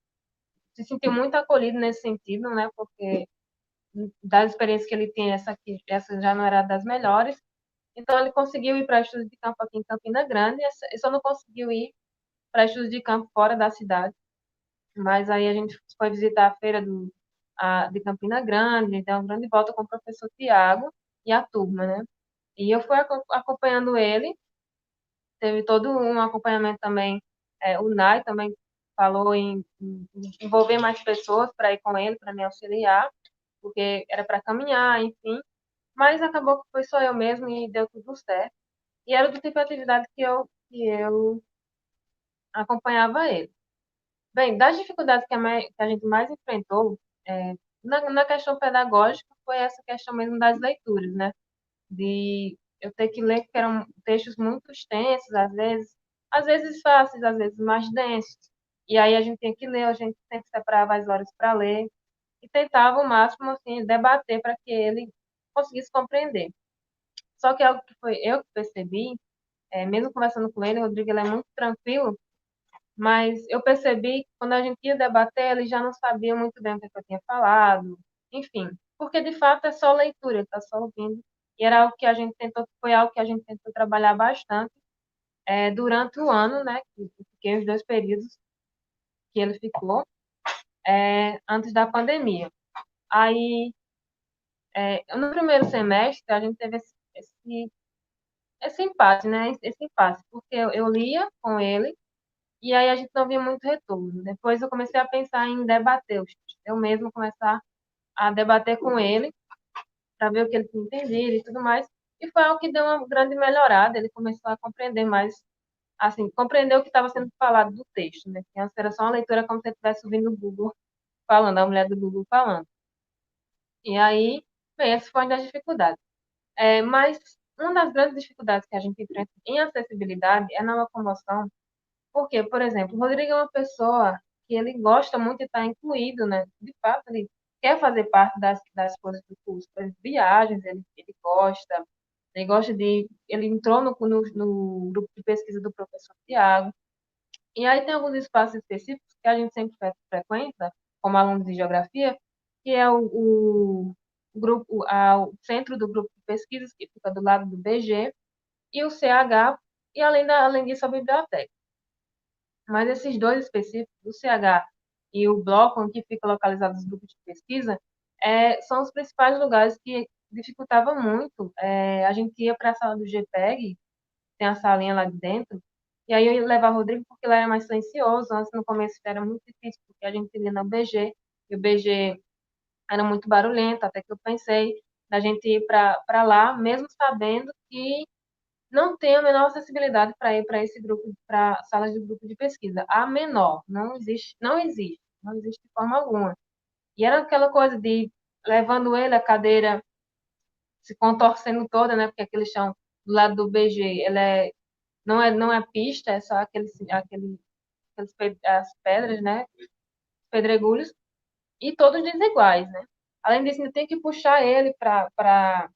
Speaker 11: se sentiu muito acolhido nesse sentido, né? Porque das experiências que ele tem, essa já não era das melhores. Então, ele conseguiu ir para estudos de campo aqui em Campina Grande. Ele só não conseguiu ir para estudos de campo fora da cidade. Mas aí a gente foi visitar a feira de Campina Grande, deu uma grande volta com o professor Tiago e a turma, né? E eu fui acompanhando ele, teve todo um acompanhamento também. O Nai também falou em envolver mais pessoas para ir com ele, para me auxiliar, porque era para caminhar, enfim. Mas acabou que foi só eu mesmo e deu tudo certo. E era do tipo de atividade que eu acompanhava ele. Bem, das dificuldades que a gente mais enfrentou, na questão pedagógica, foi essa questão mesmo das leituras, né? De eu ter que ler, que eram textos muito extensos, às vezes fáceis, às vezes mais densos. E aí a gente tinha que ler, a gente sempre separava as horas para ler e tentava o máximo, assim, debater para que ele conseguisse compreender. Só que algo que foi eu que percebi, mesmo conversando com ele, o Rodrigo, ele é muito tranquilo, mas eu percebi que quando a gente ia debater, ele já não sabia muito bem o que eu tinha falado, enfim, porque de fato é só leitura, ele está só ouvindo, e era algo que a gente tentou, foi algo que a gente tentou trabalhar bastante durante o ano, né, que fiquei os 2 períodos que ele ficou, antes da pandemia. Aí, no primeiro semestre, a gente teve esse empate, né, esse impasse, porque eu lia com ele, e aí a gente não via muito retorno. Depois eu comecei a pensar em debater os textos. Eu mesmo começar a debater com ele, para ver o que ele tinha entendido e tudo mais. E foi algo que deu uma grande melhorada. Ele começou a compreender mais, assim, compreender o que estava sendo falado do texto, né? Que antes era só uma leitura como se ele estivesse ouvindo o Google falando, a mulher do Google falando. E aí, bem, essa foi uma das dificuldades. Mas uma das grandes dificuldades que a gente enfrenta em acessibilidade é na locomoção. Porque, por exemplo, o Rodrigo é uma pessoa que ele gosta muito de estar incluído, né? De fato, ele quer fazer parte das coisas do curso. Por exemplo, viagens, ele gosta. Ele entrou no grupo de pesquisa do professor Tiago. E aí tem alguns espaços específicos que a gente sempre frequenta, como alunos de geografia, que é o centro do grupo de pesquisas, que fica do lado do BG, e o CH, e além disso, a biblioteca. Mas esses dois específicos, o CH e o bloco, onde fica localizado os grupos de pesquisa, são os principais lugares que dificultava muito. A gente ia para a sala do GPEG, tem a salinha lá de dentro, e aí eu ia levar o Rodrigo porque lá era mais silencioso. Antes, no começo, era muito difícil, porque a gente ia no BG, e o BG era muito barulhento, até que eu pensei da gente ir para lá, mesmo sabendo que não tem a menor acessibilidade para ir para esse grupo, para salas de grupo de pesquisa. A menor, não existe, não existe, não existe de forma alguma. E era aquela coisa de levando ele, a cadeira se contorcendo toda, né? Porque aquele chão do lado do BG, não é pista, é só as pedras, né? Pedregulhos, e todos desiguais, né? Além disso, ainda tem que puxar ele para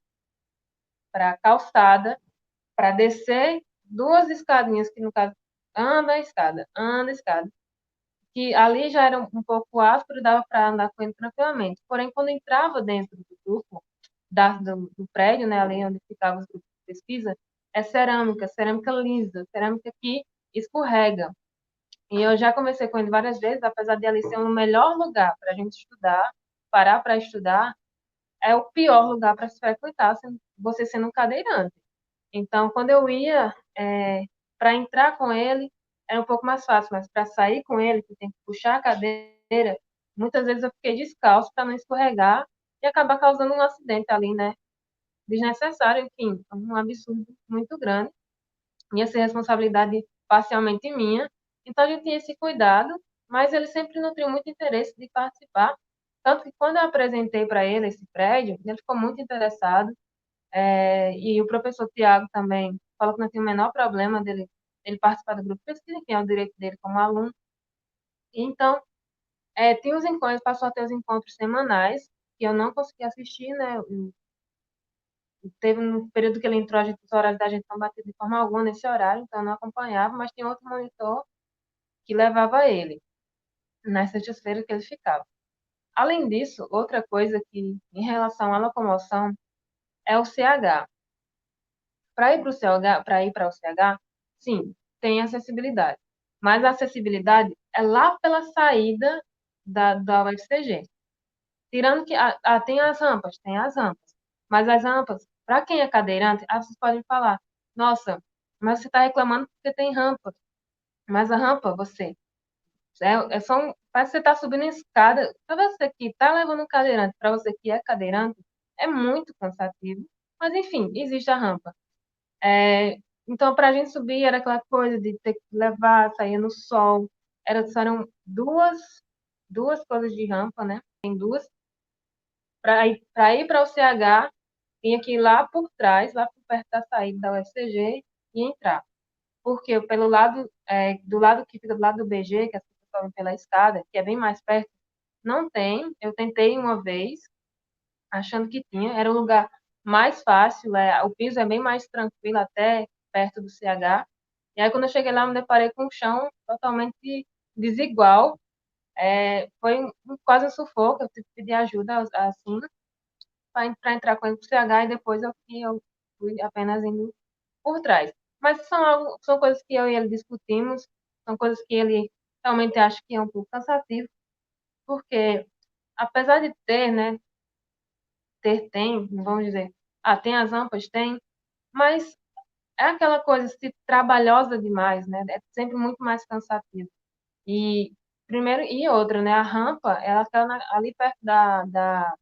Speaker 11: a calçada, para descer 2 escadinhas, que no caso anda a escada, que ali já era um pouco áspero, dava para andar com ele tranquilamente. Porém, quando entrava dentro do grupo, do prédio, né, ali onde ficavam os grupos de pesquisa, é cerâmica lisa, cerâmica que escorrega. E eu já conversei com ele várias vezes, apesar de ali ser o melhor lugar para a gente estudar, parar para estudar, é o pior lugar para se frequentar, você sendo um cadeirante. Então, quando eu ia para entrar com ele, era um pouco mais fácil, mas para sair com ele, que tem que puxar a cadeira, muitas vezes eu fiquei descalço para não escorregar e acabar causando um acidente ali, né? Desnecessário, enfim, um absurdo muito grande. Ia ser responsabilidade parcialmente minha. Então, a gente tinha esse cuidado, mas ele sempre nutriu muito interesse de participar. Tanto que quando eu apresentei para ele esse prédio, ele ficou muito interessado. E o professor Tiago também falou que não tinha o menor problema dele participar do grupo de pesquisa, que é o direito dele como aluno. Então, tinha os encontros, passou a ter os encontros semanais, que eu não consegui assistir, né, teve um período que ele entrou, os horários da gente não batia de forma alguma nesse horário, então eu não acompanhava, mas tinha outro monitor que levava ele nas sextas-feiras que ele ficava. Além disso, outra coisa que, em relação à locomoção, é o CH. Para ir para o CH, sim, tem acessibilidade. Mas a acessibilidade é lá pela saída da UFCG. Tirando que tem as rampas, Mas as rampas, para quem é cadeirante, vocês podem falar, nossa, mas você está reclamando porque tem rampa. Mas a rampa, parece que você está subindo a escada. Para você que está levando um cadeirante, para você que é cadeirante, é muito cansativo. Mas, enfim, existe a rampa. Então, para a gente subir, era aquela coisa de ter que levar, sair no sol. Eram duas coisas de rampa, né? Tem duas. Para ir para o CH, tinha que ir lá por trás, lá por perto da saída da UFCG e entrar. Porque do lado que fica do lado do BG, que as pessoas sobem pela escada, que é bem mais perto, não tem. Eu tentei uma vez, achando que tinha. Era um lugar mais fácil, o piso é bem mais tranquilo, até perto do CH. E aí, quando eu cheguei lá, eu me deparei com um chão totalmente desigual. Foi quase um sufoco, eu tive que pedir ajuda, assim, para entrar com ele pro CH, e depois eu fui apenas indo por trás. Mas são coisas que eu e ele discutimos, são coisas que ele realmente acha que é um pouco cansativo, porque apesar de ter, né, vamos dizer, tem as rampas, tem, mas é aquela coisa trabalhosa demais, né? É sempre muito mais cansativo. E primeiro e outra, né? A rampa, ela está ali perto da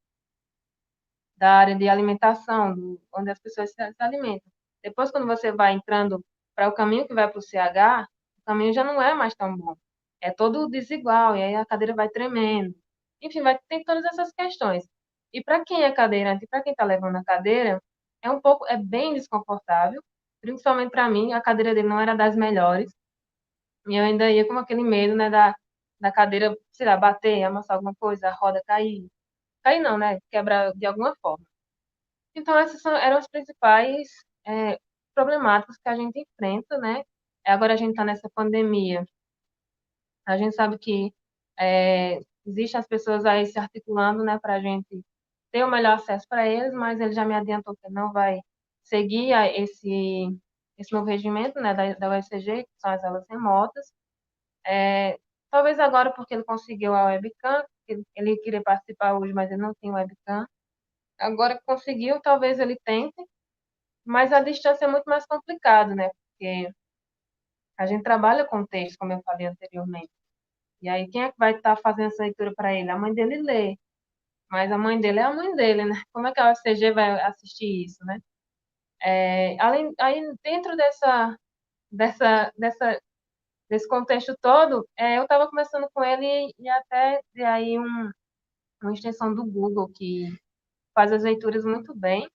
Speaker 11: área de alimentação, onde as pessoas se alimentam. Depois, quando você vai entrando para o caminho que vai para o CH, o caminho já não é mais tão bom. É todo desigual, e aí a cadeira vai tremendo. Enfim, tem todas essas questões. E para quem é cadeirante, e para quem está levando a cadeira, é bem desconfortável, principalmente para mim, a cadeira dele não era das melhores, e eu ainda ia com aquele medo, né, da cadeira, sei lá, bater, amassar alguma coisa, a roda cair. Cair não, né, quebrar de alguma forma. Então, eram as principais problemáticas que a gente enfrenta, né? Agora a gente está nessa pandemia. A gente sabe que existem as pessoas aí se articulando, né, para a gente ter o melhor acesso para eles, mas ele já me adiantou que não vai seguir esse novo regimento, né, da UFCG, que são as aulas remotas. Talvez agora, porque ele conseguiu a webcam, ele queria participar hoje, mas ele não tem webcam. Agora que conseguiu, talvez ele tente, mas a distância é muito mais complicado, né? Porque a gente trabalha com texto, como eu falei anteriormente. E aí, quem é que vai estar fazendo essa leitura para ele? A mãe dele lê. Mas a mãe dele é a mãe dele, né? Como é que a UFCG vai assistir isso, né? Aí, dentro desse contexto todo, eu estava conversando com ele e até de aí uma extensão do Google que faz as leituras muito bem.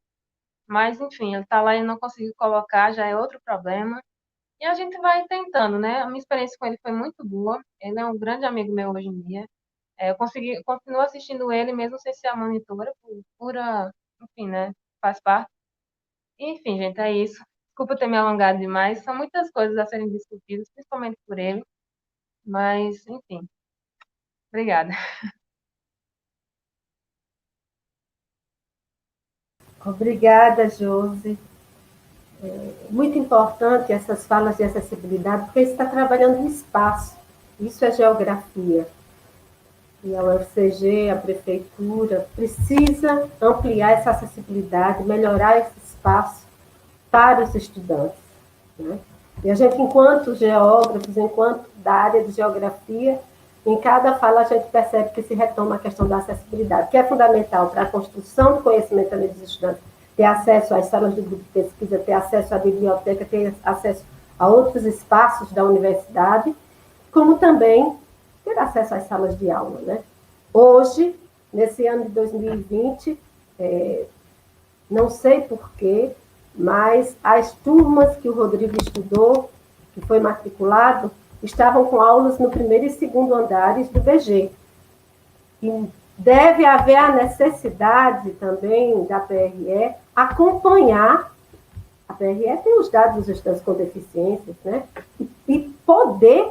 Speaker 11: Mas, enfim, ele está lá e não conseguiu colocar, já é outro problema. E a gente vai tentando, né? A minha experiência com ele foi muito boa. Ele é um grande amigo meu hoje em dia. Eu continuo assistindo ele, mesmo sem ser a monitora, por pura, enfim, né? Faz parte. Enfim, gente, é isso. Desculpa ter me alongado demais. São muitas coisas a serem discutidas, principalmente por ele. Mas, enfim. Obrigada.
Speaker 6: Obrigada, Josi. Muito importante essas falas de acessibilidade, porque você está trabalhando no espaço. Isso é geografia. E a UFCG, a prefeitura, precisa ampliar essa acessibilidade, melhorar esse espaço para os estudantes, né? E a gente, enquanto geógrafos, enquanto da área de geografia, em cada fala a gente percebe que se retoma a questão da acessibilidade, que é fundamental para a construção do conhecimento também dos estudantes, ter acesso às salas de grupo de pesquisa, ter acesso à biblioteca, ter acesso a outros espaços da universidade, como também ter acesso às salas de aula, né? Hoje, nesse ano de 2020, não sei porquê, mas as turmas que o Rodrigo estudou, que foi matriculado, estavam com aulas no primeiro e segundo andares do BG. E deve haver a necessidade também da PRE acompanhar, a PRE tem os dados dos estudantes com deficiências, né? E poder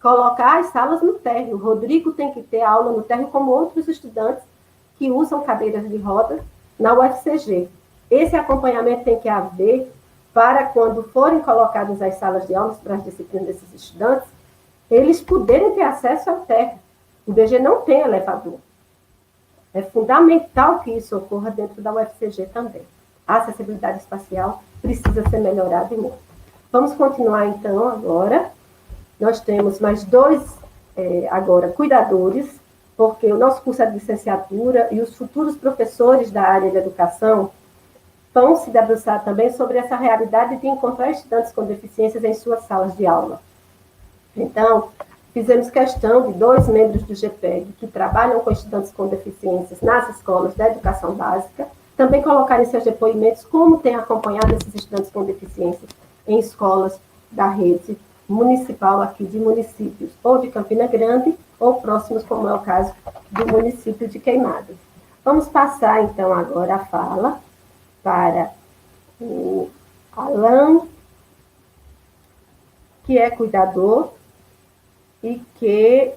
Speaker 6: colocar as salas no térreo. O Rodrigo tem que ter aula no térreo como outros estudantes que usam cadeiras de roda na UFCG. Esse acompanhamento tem que haver para quando forem colocadas as salas de aulas para as disciplinas desses estudantes, eles poderem ter acesso ao térreo. O BG não tem elevador. É fundamental que isso ocorra dentro da UFCG também. A acessibilidade espacial precisa ser melhorada e muito. Vamos continuar, então, agora. Nós temos mais dois, agora, cuidadores, porque o nosso curso é de licenciatura e os futuros professores da área de educação vão se debruçar também sobre essa realidade de encontrar estudantes com deficiências em suas salas de aula. Então, fizemos questão de 2 membros do GPEG que trabalham com estudantes com deficiências nas escolas da educação básica, também colocarem seus depoimentos como tem acompanhado esses estudantes com deficiências em escolas da rede municipal aqui de municípios, ou de Campina Grande, ou próximos, como é o caso do município de Queimadas. Vamos passar, então, agora a fala para o Alan, que é cuidador e que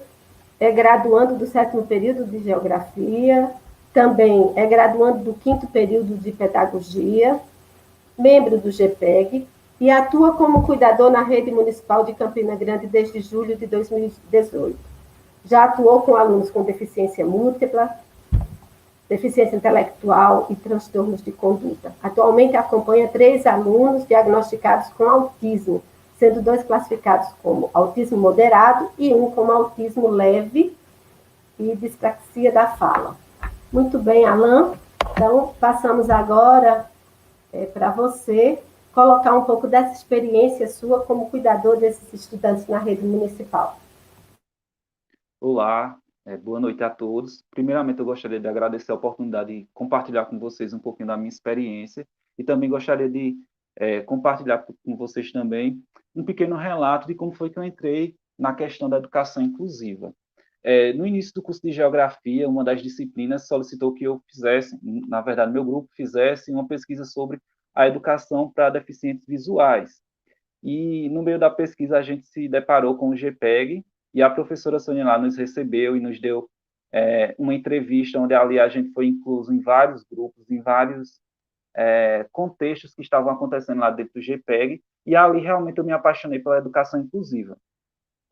Speaker 6: é graduando do 7º período de Geografia, também é graduando do 5º período de Pedagogia, membro do GPEG, e atua como cuidador na rede municipal de Campina Grande desde julho de 2018. Já atuou com alunos com deficiência múltipla, deficiência intelectual e transtornos de conduta. Atualmente acompanha 3 alunos diagnosticados com autismo, sendo 2 classificados como autismo moderado e 1 como autismo leve e dispraxia da fala. Muito bem, Alan. Então, passamos agora para você colocar um pouco dessa experiência sua como cuidador desses estudantes na rede municipal.
Speaker 12: Olá, boa noite a todos. Primeiramente, eu gostaria de agradecer a oportunidade de compartilhar com vocês um pouquinho da minha experiência e também gostaria de compartilhar com vocês também um pequeno relato de como foi que eu entrei na questão da educação inclusiva. No início do curso de Geografia, uma das disciplinas solicitou que eu fizesse, na verdade, meu grupo fizesse uma pesquisa sobre a educação para deficientes visuais. E, no meio da pesquisa, a gente se deparou com o GPEG, e a professora Sônia lá nos recebeu e nos deu uma entrevista, onde ali a gente foi incluso em vários grupos, em vários contextos que estavam acontecendo lá dentro do GPEG, e ali realmente eu me apaixonei pela educação inclusiva.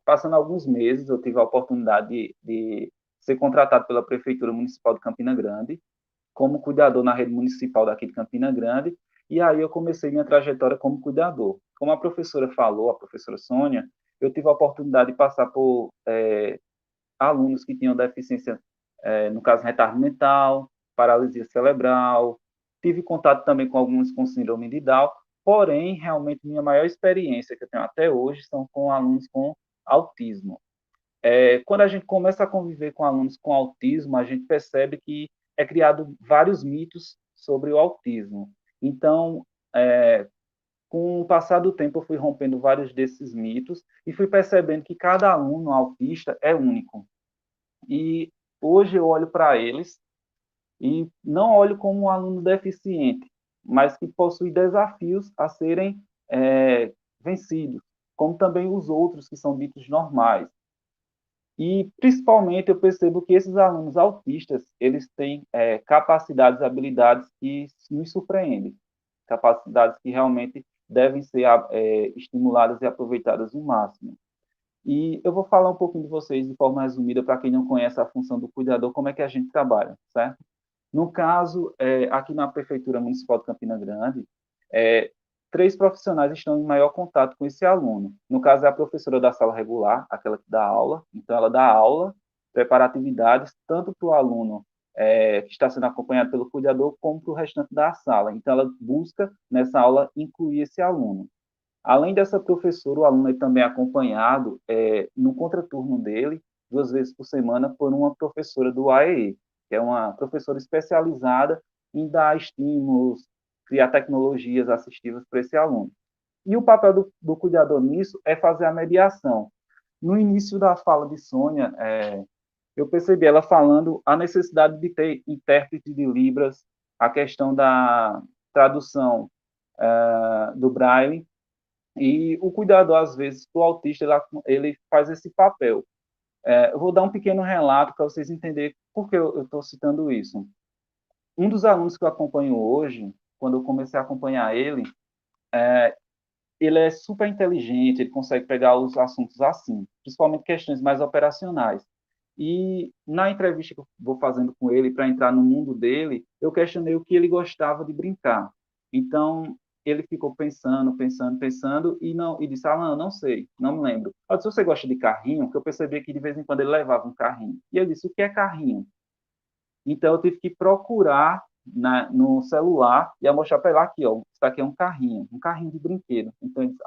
Speaker 12: Passando alguns meses, eu tive a oportunidade de ser contratado pela Prefeitura Municipal de Campina Grande, como cuidador na rede municipal daqui de Campina Grande, e aí eu comecei minha trajetória como cuidador. Como a professora falou, a professora Sônia, eu tive a oportunidade de passar por alunos que tinham deficiência, no caso, retardo mental, paralisia cerebral, tive contato também com alguns com síndrome de Down, porém, realmente, minha maior experiência que eu tenho até hoje são com alunos com autismo. Quando a gente começa a conviver com alunos com autismo, a gente percebe que é criado vários mitos sobre o autismo. Então, com o passar do tempo, eu fui rompendo vários desses mitos e fui percebendo que cada aluno autista é único. E hoje eu olho para eles e não olho como um aluno deficiente, mas que possui desafios a serem vencidos, como também os outros que são ditos normais. E, principalmente, eu percebo que esses alunos autistas, eles têm capacidades, habilidades que nos surpreendem, capacidades que realmente devem ser estimuladas e aproveitadas no máximo. E eu vou falar um pouquinho de vocês de forma resumida, para quem não conhece a função do cuidador, como é que a gente trabalha, certo? No caso, aqui na Prefeitura Municipal de Campina Grande, 3 profissionais estão em maior contato com esse aluno. No caso, é a professora da sala regular, aquela que dá aula. Então, ela dá aula, prepara atividades, tanto para o aluno que está sendo acompanhado pelo cuidador, como para o restante da sala. Então, ela busca, nessa aula, incluir esse aluno. Além dessa professora, o aluno é também acompanhado no contraturno dele, 2 vezes por semana, por uma professora do AEE, que é uma professora especializada em dar estímulos, criar tecnologias assistivas para esse aluno. E o papel do cuidador nisso é fazer a mediação. No início da fala de Sônia, eu percebi ela falando a necessidade de ter intérprete de Libras, a questão da tradução do Braille, e o cuidador, às vezes, o autista, ele faz esse papel. Eu vou dar um pequeno relato para vocês entenderem por que eu estou citando isso. Um dos alunos que eu acompanho hoje, quando eu comecei a acompanhar ele é super inteligente, ele consegue pegar os assuntos assim, principalmente questões mais operacionais. E na entrevista que eu vou fazendo com ele, para entrar no mundo dele, eu questionei o que ele gostava de brincar. Então, ele ficou pensando, e disse, Alan, não sei, não me lembro. Eu disse, você gosta de carrinho? Porque eu percebi que de vez em quando ele levava um carrinho. E eu disse, o que é carrinho? Então, eu tive que procurar no celular e mostrar para ele aqui, ó, isso aqui é um carrinho de brinquedo. Então, ele disse,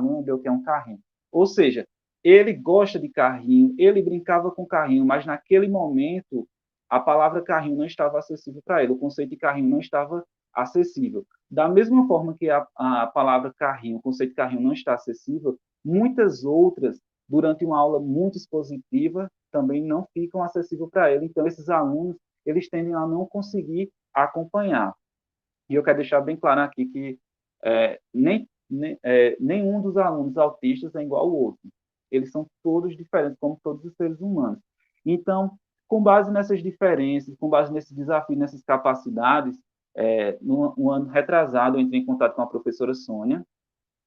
Speaker 12: meu Deus, que é um carrinho. Ou seja, ele gosta de carrinho, ele brincava com carrinho, mas naquele momento, a palavra carrinho não estava acessível para ele, o conceito de carrinho não estava acessível. Da mesma forma que a palavra carrinho, o conceito de carrinho não está acessível, muitas outras, durante uma aula muito expositiva, também não ficam acessíveis para ele. Então, esses alunos, eles tendem a não conseguir acompanhar. E eu quero deixar bem claro aqui que nenhum dos alunos autistas é igual ao outro. Eles são todos diferentes, como todos os seres humanos. Então, com base nessas diferenças, com base nesse desafio, nessas capacidades, no ano retrasado, eu entrei em contato com a professora Sônia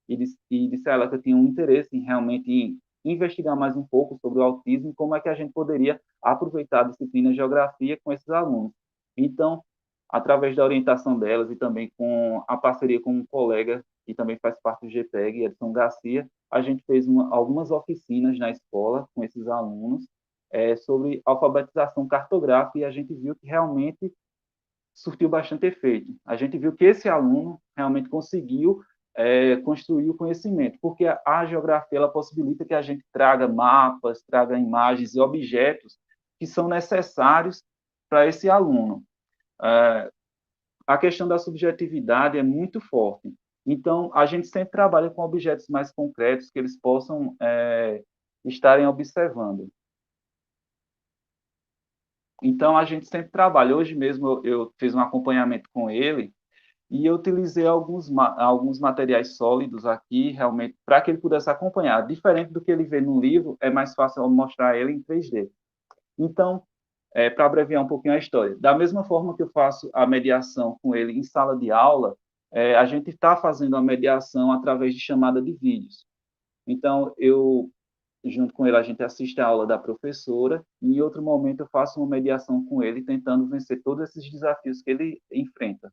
Speaker 12: e disse a ela que eu tinha um interesse em realmente investigar mais um pouco sobre o autismo e como é que a gente poderia aproveitar a disciplina de geografia com esses alunos. Então, através da orientação delas e também com a parceria com um colega que também faz parte do GPEG, Edson Garcia, a gente fez algumas oficinas na escola com esses alunos sobre alfabetização cartográfica e a gente viu que realmente surtiu bastante efeito. A gente viu que esse aluno realmente conseguiu construir o conhecimento, porque a geografia ela possibilita que a gente traga mapas, traga imagens e objetos que são necessários para esse aluno. A questão da subjetividade é muito forte. Então, a gente sempre trabalha com objetos mais concretos que eles possam estarem observando. Então, a gente sempre trabalha. Hoje mesmo, eu fiz um acompanhamento com ele e eu utilizei alguns materiais sólidos aqui, realmente, para que ele pudesse acompanhar. Diferente do que ele vê no livro, é mais fácil eu mostrar ele em 3D. Então, para abreviar um pouquinho a história, da mesma forma que eu faço a mediação com ele em sala de aula, a gente está fazendo a mediação através de chamada de vídeos. Então, junto com ele, a gente assiste a aula da professora, e em outro momento eu faço uma mediação com ele, tentando vencer todos esses desafios que ele enfrenta.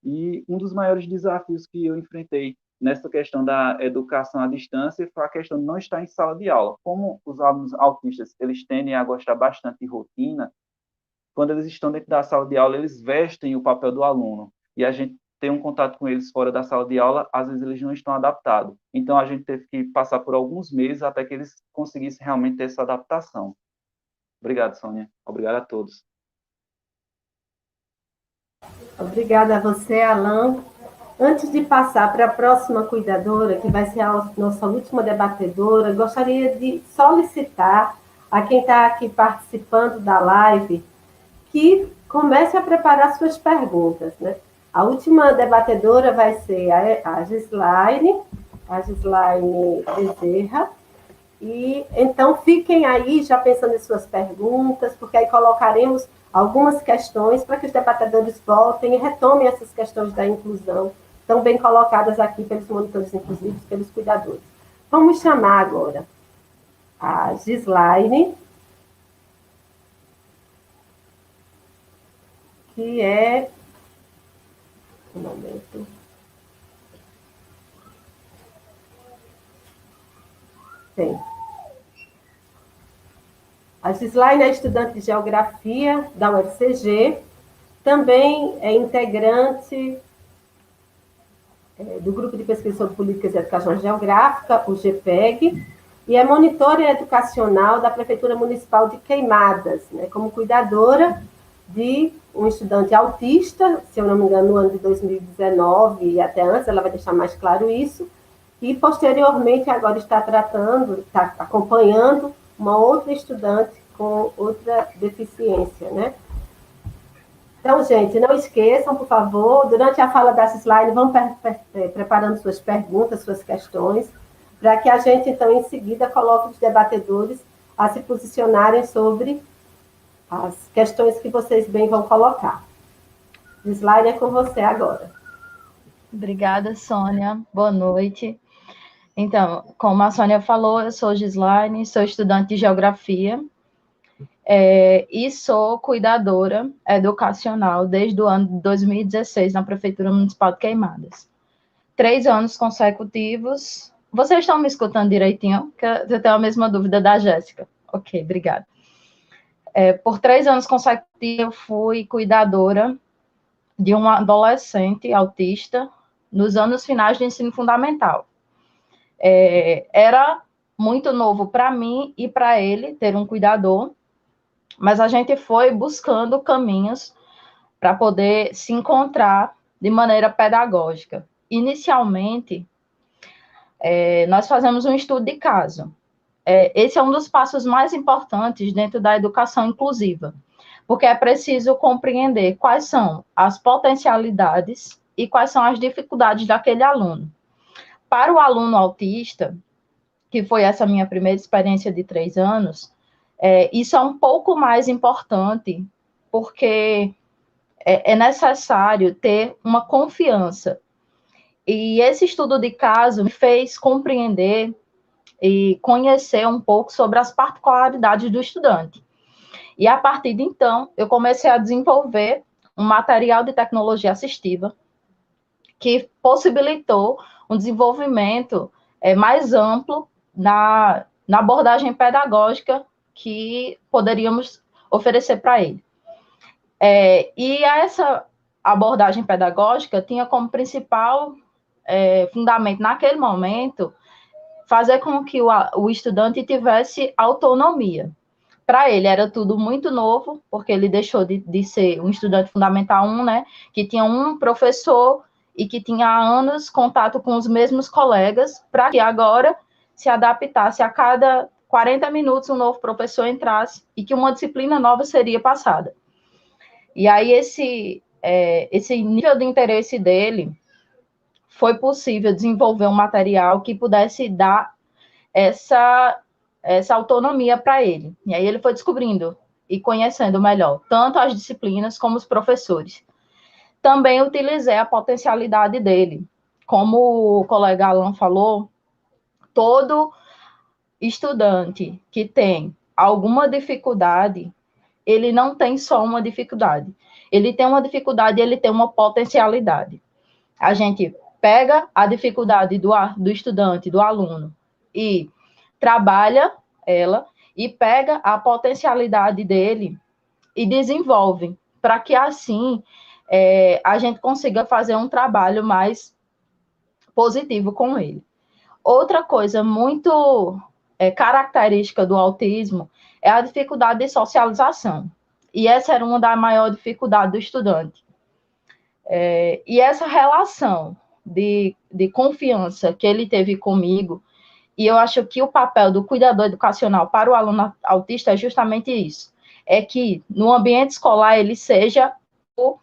Speaker 12: E um dos maiores desafios que eu enfrentei nessa questão da educação à distância foi a questão de não estar em sala de aula. Como os alunos autistas, eles tendem a gostar bastante de rotina, quando eles estão dentro da sala de aula, eles vestem o papel do aluno, e a gente tem um contato com eles fora da sala de aula, às vezes eles não estão adaptados. Então, a gente teve que passar por alguns meses até que eles conseguissem realmente ter essa adaptação. Obrigado, Sônia. Obrigado a todos.
Speaker 6: Obrigada a você, Alan. Antes de passar para a próxima cuidadora, que vai ser a nossa última debatedora, gostaria de solicitar a quem está aqui participando da live que comece a preparar suas perguntas, né? A última debatedora vai ser a Gislaine Bezerra. E então fiquem aí já pensando em suas perguntas, porque aí colocaremos algumas questões para que os debatedores voltem e retomem essas questões da inclusão, tão bem colocadas aqui pelos monitores inclusivos, pelos cuidadores. Vamos chamar agora a Gislaine, que é... Um momento. Tem. A Gislaine é estudante de Geografia da UFCG, também é integrante do Grupo de Pesquisa sobre Políticas e Educação Geográfica, o GPEG, e é monitora educacional da Prefeitura Municipal de Queimadas, né, como cuidadora de um estudante autista, se eu não me engano, no ano de 2019 e até antes, ela vai deixar mais claro isso, e posteriormente agora está acompanhando uma outra estudante com outra deficiência, né? Então, gente, não esqueçam, por favor, durante a fala dessa slide, vão preparando suas perguntas, suas questões, para que a gente, então, em seguida, coloque os debatedores a se posicionarem sobre as questões que vocês bem vão colocar. O slide é com você agora.
Speaker 13: Obrigada, Sônia. Boa noite. Então, como a Sônia falou, eu sou Gislaine, sou estudante de Geografia e sou cuidadora educacional desde o ano de 2016 na Prefeitura Municipal de Queimadas. 3 anos consecutivos. Vocês estão me escutando direitinho? Que eu tenho a mesma dúvida da Jéssica. Ok, obrigada. Por 3 anos consecutivos, eu fui cuidadora de um adolescente autista nos anos finais do ensino fundamental. Era muito novo para mim e para ele ter um cuidador, mas a gente foi buscando caminhos para poder se encontrar de maneira pedagógica. Inicialmente, nós fazemos um estudo de caso. Esse é um dos passos mais importantes dentro da educação inclusiva, porque é preciso compreender quais são as potencialidades e quais são as dificuldades daquele aluno. Para o aluno autista, que foi essa minha primeira experiência de 3 anos, isso é um pouco mais importante, porque é necessário ter uma confiança. E esse estudo de caso me fez compreender e conhecer um pouco sobre as particularidades do estudante. E, a partir de então, eu comecei a desenvolver um material de tecnologia assistiva que possibilitou um desenvolvimento mais amplo na abordagem pedagógica que poderíamos oferecer para ele. E essa abordagem pedagógica tinha como principal fundamento, naquele momento, fazer com que o estudante tivesse autonomia. Para ele era tudo muito novo, porque ele deixou de ser um estudante fundamental 1, né, que tinha um professor e que tinha há anos contato com os mesmos colegas, para que agora se adaptasse a cada 40 minutos um novo professor entrasse e que uma disciplina nova seria passada. E aí esse nível de interesse dele, foi possível desenvolver um material que pudesse dar essa autonomia para ele. E aí ele foi descobrindo e conhecendo melhor tanto as disciplinas como os professores. Também utilizei a potencialidade dele. Como o colega Alan falou, todo estudante que tem alguma dificuldade, ele não tem só uma dificuldade. Ele tem uma dificuldade e ele tem uma potencialidade. A gente pega a dificuldade do estudante, do aluno, e trabalha ela, e pega a potencialidade dele e desenvolve, para que assim a gente consiga fazer um trabalho mais positivo com ele. Outra coisa muito característica do autismo é a dificuldade de socialização, e essa era uma das maiores dificuldades do estudante. E essa relação de confiança que ele teve comigo, e eu acho que o papel do cuidador educacional para o aluno autista é justamente isso, é que no ambiente escolar ele seja o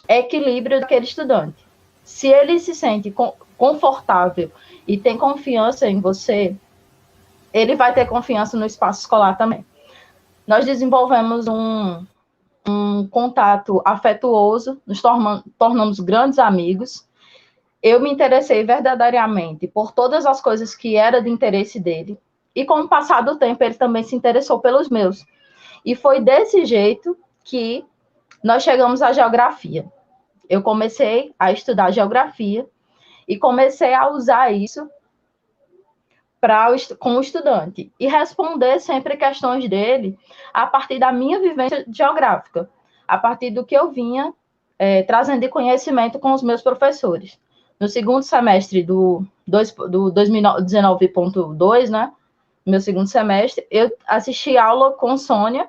Speaker 13: equilíbrio daquele estudante. Se ele se sente confortável e tem confiança em você, ele vai ter confiança no espaço escolar também. Nós desenvolvemos um contato afetuoso, nos tornamos grandes amigos. Eu me interessei verdadeiramente por todas as coisas que era de interesse dele, e com o passar do tempo ele também se interessou pelos meus. E foi desse jeito que nós chegamos à geografia. Eu comecei a estudar geografia e comecei a usar isso com o estudante, e responder sempre questões dele a partir da minha vivência geográfica, a partir do que eu vinha trazendo de conhecimento com os meus professores. No segundo semestre do 2019.2, né, meu segundo semestre, eu assisti aula com Sônia,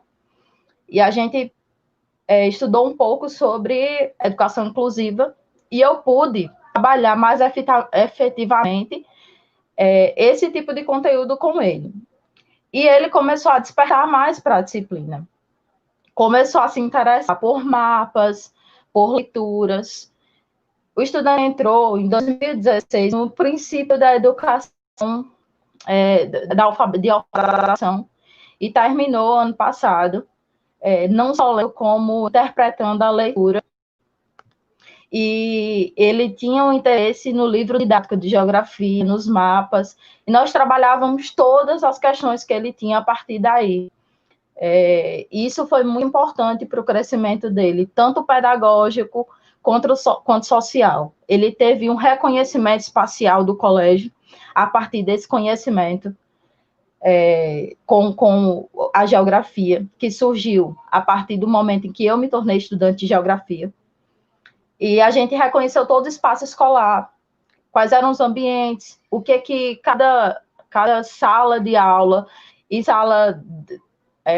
Speaker 13: e a gente estudou um pouco sobre educação inclusiva, e eu pude trabalhar mais efetivamente esse tipo de conteúdo com ele. E ele começou a despertar mais para a disciplina. começou a se interessar por mapas, por leituras. O estudante entrou em 2016 no princípio da educação, de alfabetização, e terminou ano passado, não só leu, como interpretando a leitura. E ele tinha um interesse no livro didático de geografia, nos mapas, e nós trabalhávamos todas as questões que ele tinha a partir daí. Isso foi muito importante para o crescimento dele, tanto pedagógico quanto social. Ele teve um reconhecimento espacial do colégio a partir desse conhecimento com a geografia, que surgiu a partir do momento em que eu me tornei estudante de geografia. E a gente reconheceu todo o espaço escolar, quais eram os ambientes, o que cada sala de aula e sala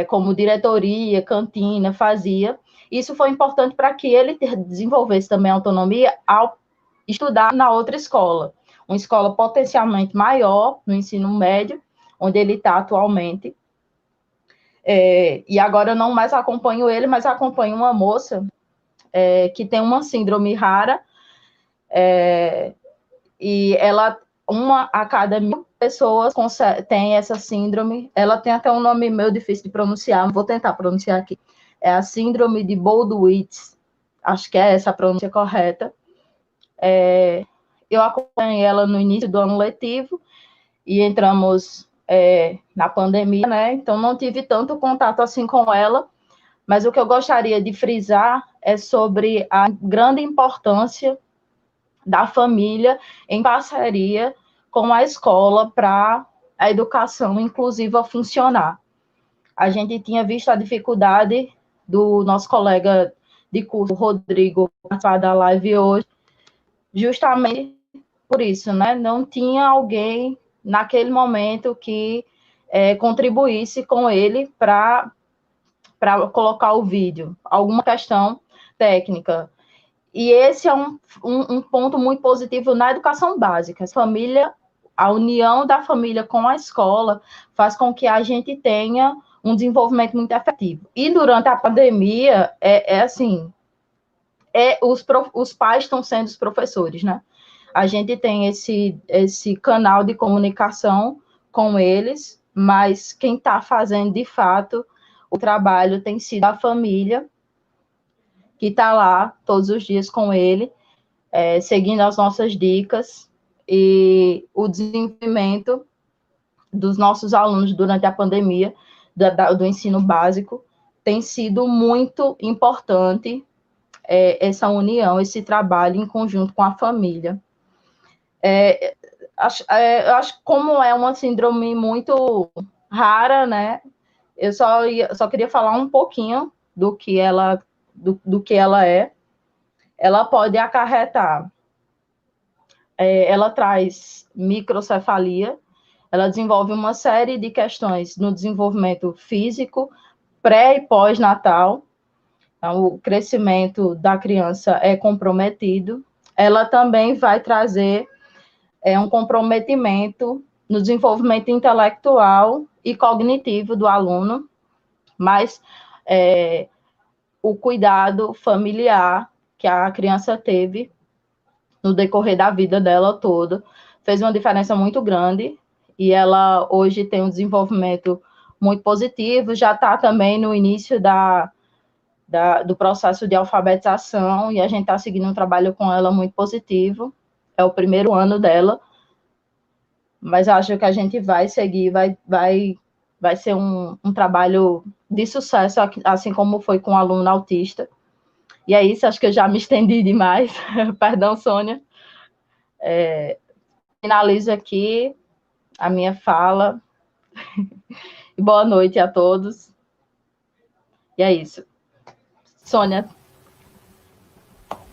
Speaker 13: como diretoria, cantina, fazia. Isso foi importante para que ele desenvolvesse também autonomia ao estudar na outra escola, uma escola potencialmente maior, no ensino médio, onde ele está atualmente. E agora eu não mais acompanho ele, mas acompanho uma moça que tem uma síndrome rara, e ela, uma a cada 1000 pessoas tem essa síndrome. Ela tem até um nome meio difícil de pronunciar, vou tentar pronunciar aqui. É a síndrome de Bowlowitz, acho que é essa a pronúncia correta. Eu acompanhei ela no início do ano letivo, e entramos na pandemia, né? Então não tive tanto contato assim com ela, mas o que eu gostaria de frisar é sobre a grande importância da família em parceria com a escola para a educação inclusiva funcionar. A gente tinha visto a dificuldade do nosso colega de curso, Rodrigo, participar da live hoje, justamente por isso, né? Não tinha alguém naquele momento que contribuísse com ele para colocar o vídeo, alguma questão técnica. E esse é um ponto muito positivo na educação básica. A união da família com a escola faz com que a gente tenha um desenvolvimento muito efetivo. E durante a pandemia, os pais estão sendo os professores, né? A gente tem esse canal de comunicação com eles, mas quem está fazendo, de fato, o trabalho tem sido a família, que está lá todos os dias com ele, seguindo as nossas dicas, e o desenvolvimento dos nossos alunos durante a pandemia, do ensino básico, tem sido muito importante, essa união, esse trabalho em conjunto com a família. Eu acho que como é uma síndrome muito rara, né, eu só queria falar um pouquinho do que ela é. Ela pode acarretar, ela traz microcefalia, ela desenvolve uma série de questões no desenvolvimento físico, pré e pós-natal. Então, o crescimento da criança é comprometido. Ela também vai trazer um comprometimento no desenvolvimento intelectual e cognitivo do aluno, mas o cuidado familiar que a criança teve no decorrer da vida dela toda fez uma diferença muito grande, e ela hoje tem um desenvolvimento muito positivo, já está também no início do processo de alfabetização, e a gente está seguindo um trabalho com ela muito positivo. É o primeiro ano dela, mas acho que a gente vai seguir, vai ser um trabalho de sucesso, assim como foi com o aluno autista. E é isso, acho que eu já me estendi demais. Perdão, Sônia. Finalizo aqui a minha fala. Boa noite a todos. E é isso. Sônia.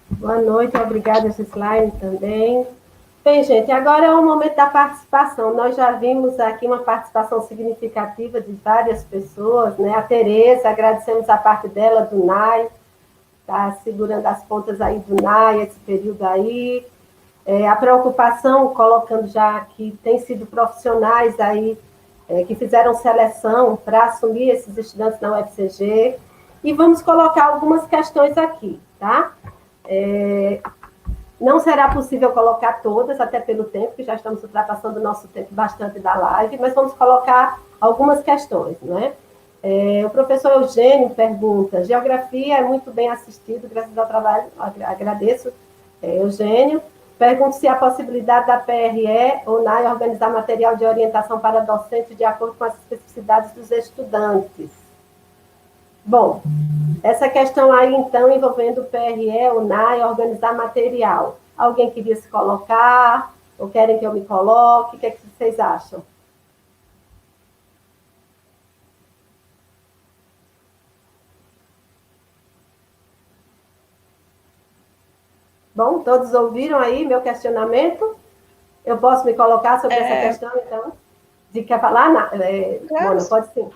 Speaker 6: Boa noite, obrigada, Gislaine, também. Bem, gente, agora é o momento da participação. Nós já vimos aqui uma participação significativa de várias pessoas, né? A Tereza, agradecemos a parte dela, do NAI, está segurando as pontas aí do NAI, esse período aí. A preocupação, colocando já que tem sido profissionais aí, que fizeram seleção para assumir esses estudantes na UFCG. e vamos colocar algumas questões aqui, tá? Não será possível colocar todas, até pelo tempo, que já estamos ultrapassando o nosso tempo bastante da live, mas vamos colocar algumas questões, não é? O professor Eugênio pergunta, geografia é muito bem assistido, graças ao trabalho, agradeço, Eugênio. Pergunto se há possibilidade da PRE ou NAI organizar material de orientação para docentes de acordo com as especificidades dos estudantes. Bom, essa questão aí, então, envolvendo o PRE ou NAI, organizar material. Alguém queria se colocar? Ou querem que eu me coloque? O que é que vocês acham? Bom, todos ouviram aí meu questionamento? Eu posso me colocar sobre essa questão, então? Quer falar?
Speaker 10: Claro.
Speaker 6: Mona, pode sim.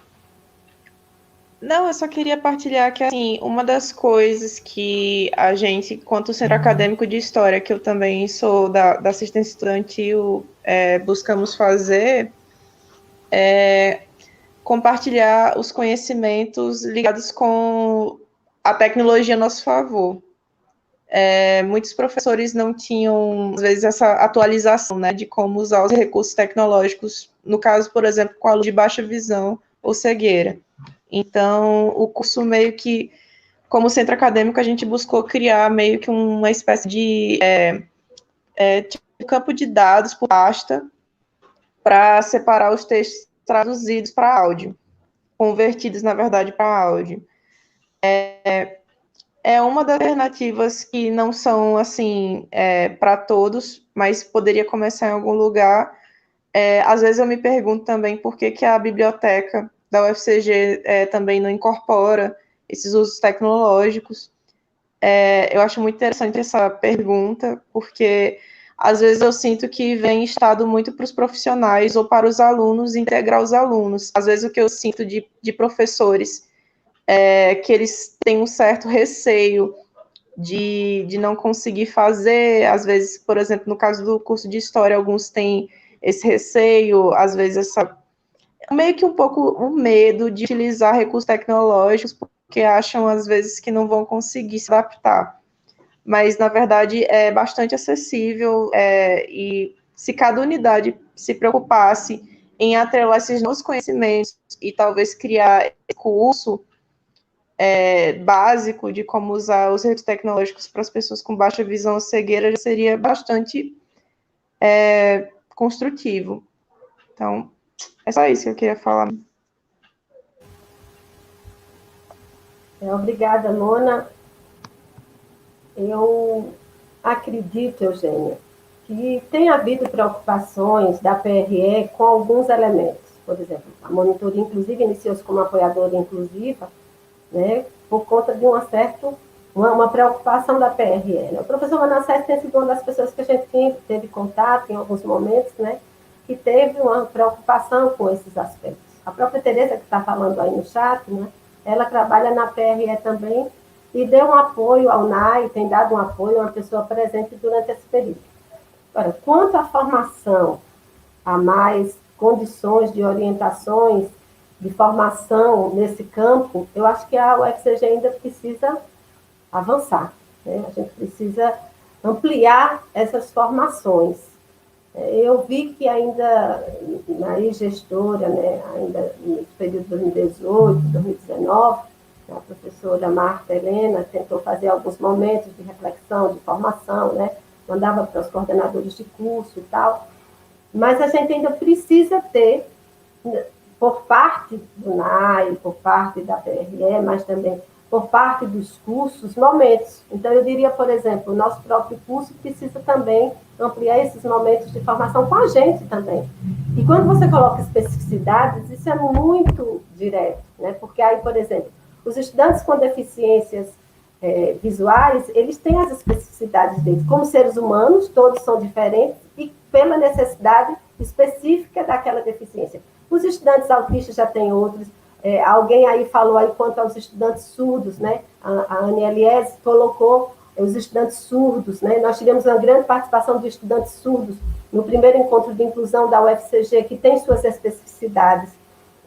Speaker 10: Não, eu só queria partilhar que, assim, uma das coisas que a gente, enquanto Centro Acadêmico de História, que eu também sou da assistência estudantil, buscamos fazer é compartilhar os conhecimentos ligados com a tecnologia a nosso favor. Muitos professores não tinham, às vezes, essa atualização, né, de como usar os recursos tecnológicos, no caso, por exemplo, com aluno de baixa visão ou cegueira. Então, o curso meio que, como centro acadêmico, a gente buscou criar meio que uma espécie de tipo, campo de dados por pasta para separar os textos traduzidos para áudio, convertidos, na verdade, para áudio. É uma das alternativas que não são, assim, para todos, mas poderia começar em algum lugar. Às vezes eu me pergunto também por que a biblioteca da UFCG também não incorpora esses usos tecnológicos. Eu acho muito interessante essa pergunta, porque às vezes eu sinto que vem estado muito para os profissionais ou para os alunos integrar os alunos. Às vezes o que eu sinto de professores que eles têm um certo receio de não conseguir fazer, às vezes, por exemplo, no caso do curso de História, alguns têm esse receio, às vezes meio que um pouco o medo de utilizar recursos tecnológicos, porque acham, às vezes, que não vão conseguir se adaptar. Mas, na verdade, é bastante acessível, e se cada unidade se preocupasse em atrelar esses novos conhecimentos e talvez criar esse curso básico de como usar os recursos tecnológicos para as pessoas com baixa visão ou cegueira, já seria bastante construtivo. Então, é só isso que eu queria falar.
Speaker 6: Obrigada, Mona. Eu acredito, Eugênia, que tem havido preocupações da PRE com alguns elementos. Por exemplo, a monitoria, inclusive, iniciou-se como apoiadora inclusiva, né, por conta de uma preocupação da PRE. Né? O professor Manassés tem sido uma das pessoas que a gente teve contato em alguns momentos, né, que teve uma preocupação com esses aspectos. A própria Tereza, que está falando aí no chat, né, ela trabalha na PRE também e deu um apoio ao NAI, tem dado um apoio a uma pessoa presente durante esse período. Agora, quanto à formação, a mais condições de orientações, de formação nesse campo, eu acho que a UFCG ainda precisa avançar, né? A gente precisa ampliar essas formações. Eu vi que ainda na gestora, né, ainda no período de 2018, 2019, a professora Marta Helena tentou fazer alguns momentos de reflexão, de formação, né, mandava para os coordenadores de curso e tal, mas a gente ainda precisa ter, por parte do NAI, por parte da PRE, mas também por parte dos cursos, momentos. Então, eu diria, por exemplo, o nosso próprio curso precisa também ampliar esses momentos de formação com a gente também. E quando você coloca especificidades, isso é muito direto, né? Porque aí, por exemplo, os estudantes com deficiências visuais, eles têm as especificidades deles. Como seres humanos, todos são diferentes e pela necessidade específica daquela deficiência. Os estudantes autistas já têm outros. Alguém aí falou aí quanto aos estudantes surdos, né? A Anne Elies colocou os estudantes surdos, né? Nós tivemos uma grande participação de estudantes surdos no primeiro encontro de inclusão da UFCG, que tem suas especificidades.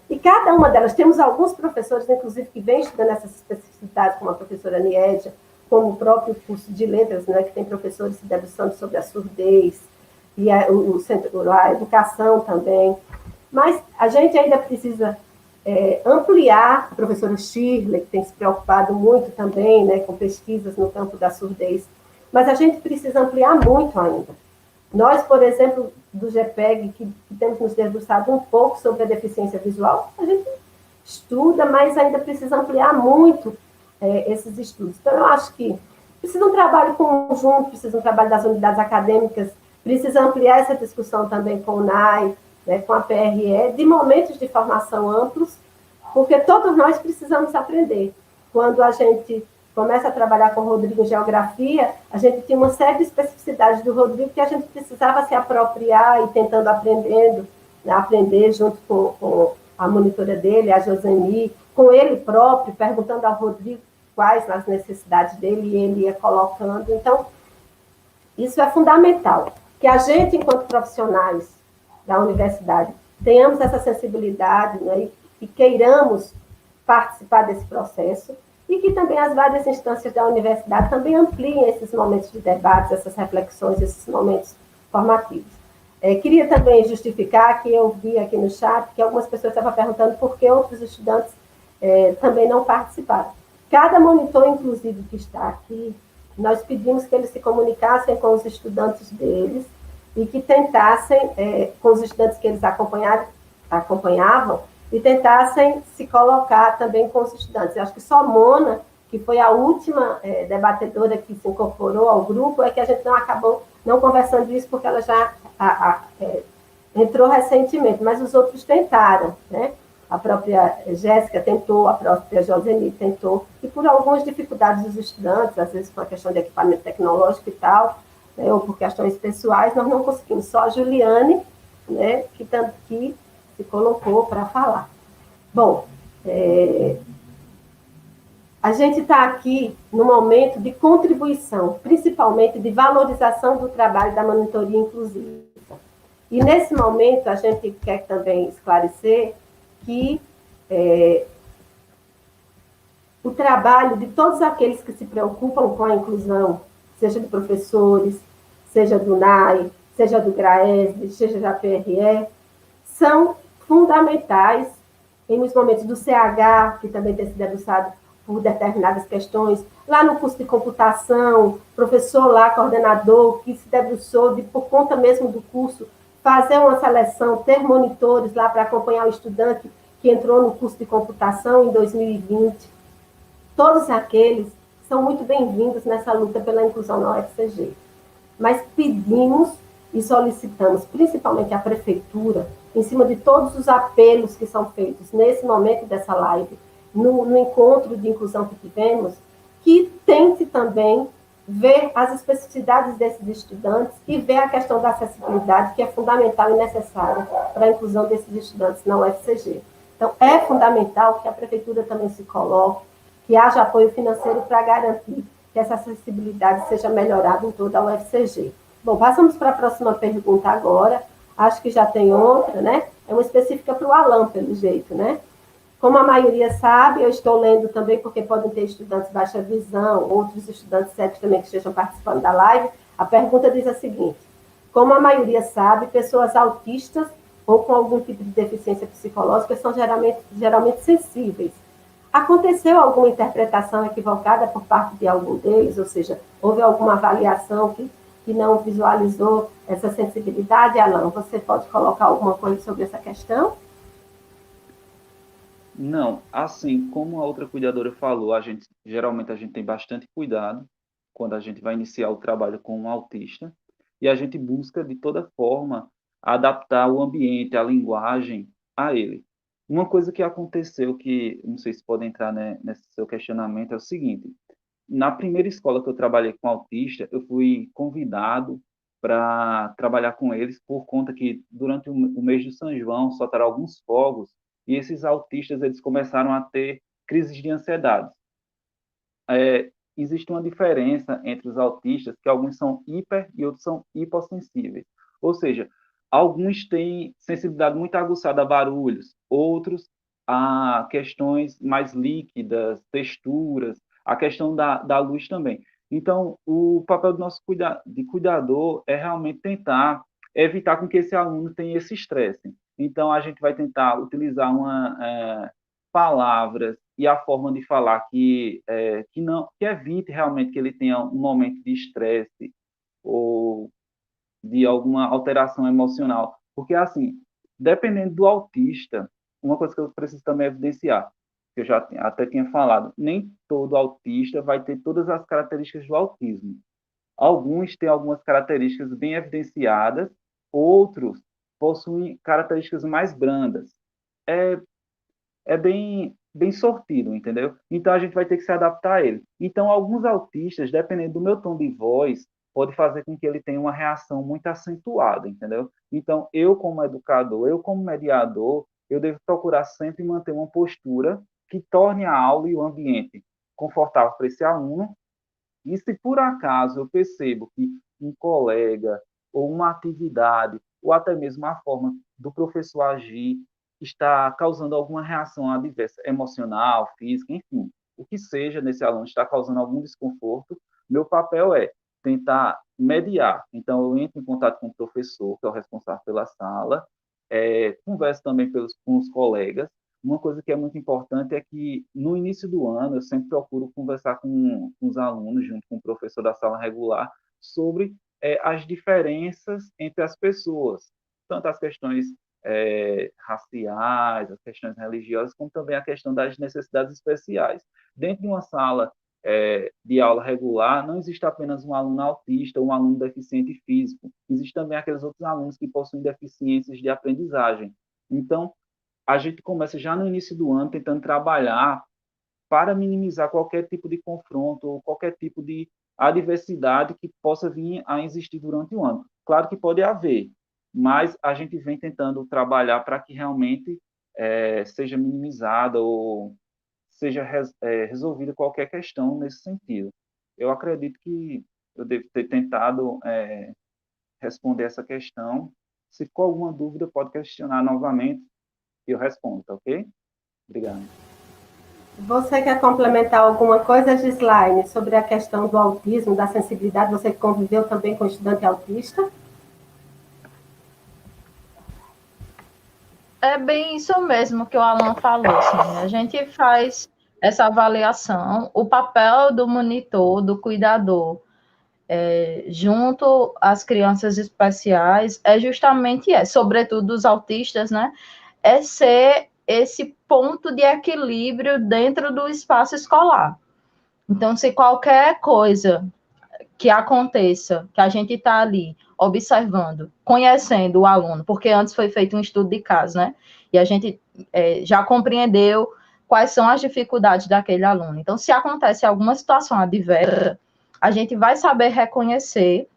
Speaker 6: E cada uma delas, temos alguns professores, inclusive, que vêm estudando essas especificidades, como a professora Niédia, como o próprio curso de letras, né, que tem professores se debruçando sobre a surdez, e a educação também. Mas a gente ainda precisa ampliar, a professora Shirley, que tem se preocupado muito também, né, com pesquisas no campo da surdez, mas a gente precisa ampliar muito ainda. Nós, por exemplo, do GPEG, que temos nos debruçado um pouco sobre a deficiência visual, a gente estuda, mas ainda precisa ampliar muito esses estudos. Então, eu acho que precisa um trabalho conjunto, precisa um trabalho das unidades acadêmicas, precisa ampliar essa discussão também com o NAI, né, com a PRE, de momentos de formação amplos, porque todos nós precisamos aprender. Quando a gente começa a trabalhar com o Rodrigo em geografia, a gente tinha uma série de especificidades do Rodrigo que a gente precisava se apropriar e tentando aprender junto com a monitora dele, a Joseni, com ele próprio, perguntando ao Rodrigo quais as necessidades dele, e ele ia colocando. Então, isso é fundamental, que a gente, enquanto profissionais da universidade, tenhamos essa sensibilidade, né, e queiramos participar desse processo, e que também as várias instâncias da universidade também ampliem esses momentos de debates, essas reflexões, esses momentos formativos. Queria também justificar que eu vi aqui no chat que algumas pessoas estavam perguntando por que outros estudantes também não participaram. Cada monitor, inclusive, que está aqui, nós pedimos que eles se comunicassem com os estudantes deles e que tentassem, com os estudantes que eles acompanhavam, e tentassem se colocar também com os estudantes. Eu acho que só Mona, que foi a última debatedora que se incorporou ao grupo, é que a gente não acabou não conversando isso, porque ela já entrou recentemente, mas os outros tentaram, né? A própria Jéssica tentou, a própria Joseni tentou, e por algumas dificuldades dos estudantes, às vezes por uma questão de equipamento tecnológico e tal, né, ou por questões pessoais, nós não conseguimos. Só a Juliane, né, que se colocou para falar. Bom, a gente está aqui no momento de contribuição, principalmente de valorização do trabalho da monitoria inclusiva. E nesse momento a gente quer também esclarecer que o trabalho de todos aqueles que se preocupam com a inclusão, seja de professores, seja do NAI, seja do GRAESB, seja da PRE, são fundamentais nos momentos do CH, que também tem se debruçado por determinadas questões, lá no curso de computação, professor lá, coordenador, que se debruçou por conta mesmo do curso, fazer uma seleção, ter monitores lá para acompanhar o estudante que entrou no curso de computação em 2020. Todos aqueles são muito bem-vindos nessa luta pela inclusão na UFCG. Mas pedimos e solicitamos, principalmente à prefeitura, em cima de todos os apelos que são feitos nesse momento dessa live, no encontro de inclusão que tivemos, que tente também ver as especificidades desses estudantes e ver a questão da acessibilidade, que é fundamental e necessária para a inclusão desses estudantes na UFCG. Então, é fundamental que a prefeitura também se coloque, que haja apoio financeiro para garantir que essa acessibilidade seja melhorada em toda a UFCG. Bom, passamos para a próxima pergunta agora. Acho que já tem outra, né? É uma específica para o Alan, pelo jeito, né? Como a maioria sabe, eu estou lendo também, porque podem ter estudantes de baixa visão, outros estudantes cegos também que estejam participando da live. A pergunta diz a seguinte: como a maioria sabe, pessoas autistas ou com algum tipo de deficiência psicológica são geralmente sensíveis. Aconteceu alguma interpretação equivocada por parte de algum deles? Ou seja, houve alguma avaliação que não visualizou essa sensibilidade? Alan, você pode colocar alguma coisa sobre essa questão?
Speaker 12: Não, assim, como a outra cuidadora falou, geralmente a gente tem bastante cuidado quando a gente vai iniciar o trabalho com um autista, e a gente busca, de toda forma, adaptar o ambiente, a linguagem a ele. Uma coisa que aconteceu, que não sei se pode entrar, né, nesse seu questionamento, é o seguinte: na primeira escola que eu trabalhei com autista, eu fui convidado para trabalhar com eles, por conta que durante o mês de São João soltaram alguns fogos, e esses autistas eles começaram a ter crises de ansiedade. Existe uma diferença entre os autistas, que alguns são hiper e outros são hipossensíveis. Ou seja, alguns têm sensibilidade muito aguçada a barulhos, outros a questões mais líquidas, texturas, a questão da luz também. Então, o papel do nosso cuidador é realmente tentar evitar com que esse aluno tenha esse estresse. Então, a gente vai tentar utilizar palavras e a forma de falar que evite realmente que ele tenha um momento de estresse ou de alguma alteração emocional. Porque, assim, dependendo do autista, uma coisa que eu preciso também evidenciar, que eu já até tinha falado, nem todo autista vai ter todas as características do autismo. Alguns têm algumas características bem evidenciadas, outros possuem características mais brandas. É bem sortido, entendeu? Então, a gente vai ter que se adaptar a ele. Então, alguns autistas, dependendo do meu tom de voz, pode fazer com que ele tenha uma reação muito acentuada, entendeu? Então, eu como educador, eu como mediador, eu devo procurar sempre manter uma postura que torne a aula e o ambiente confortável para esse aluno. E se por acaso eu percebo que um colega ou uma atividade, ou até mesmo a forma do professor agir, está causando alguma reação adversa, emocional, física, enfim, o que seja nesse aluno está causando algum desconforto, meu papel é tentar mediar. Então, eu entro em contato com o professor, que é o responsável pela sala, converso também com os colegas. Uma coisa que é muito importante é que, no início do ano, eu sempre procuro conversar com os alunos, junto com o professor da sala regular, sobre as diferenças entre as pessoas, tanto as questões raciais, as questões religiosas, como também a questão das necessidades especiais. Dentro de uma sala de aula regular, não existe apenas um aluno autista ou um aluno deficiente físico, existem também aqueles outros alunos que possuem deficiências de aprendizagem. Então, a gente começa já no início do ano tentando trabalhar para minimizar qualquer tipo de confronto ou qualquer tipo de adversidade que possa vir a existir durante o ano. Claro que pode haver, mas a gente vem tentando trabalhar para que realmente seja minimizada ou seja resolvida qualquer questão nesse sentido. Eu acredito que eu devo ter tentado responder essa questão. Se ficou alguma dúvida, pode questionar novamente e eu respondo, tá ok? Obrigado.
Speaker 6: Você quer complementar alguma coisa, Gislaine, sobre a questão do autismo, da sensibilidade? Você conviveu também com estudante autista?
Speaker 13: É bem isso mesmo que o Alan falou. Assim, a gente faz essa avaliação, o papel do monitor, do cuidador, junto às crianças especiais, é justamente, sobretudo os autistas, né? É ser esse ponto de equilíbrio dentro do espaço escolar. Então, se qualquer coisa que aconteça, que a gente está ali observando, conhecendo o aluno, porque antes foi feito um estudo de caso, né? E a gente já compreendeu quais são as dificuldades daquele aluno. Então, se acontece alguma situação adversa, a gente vai saber reconhecer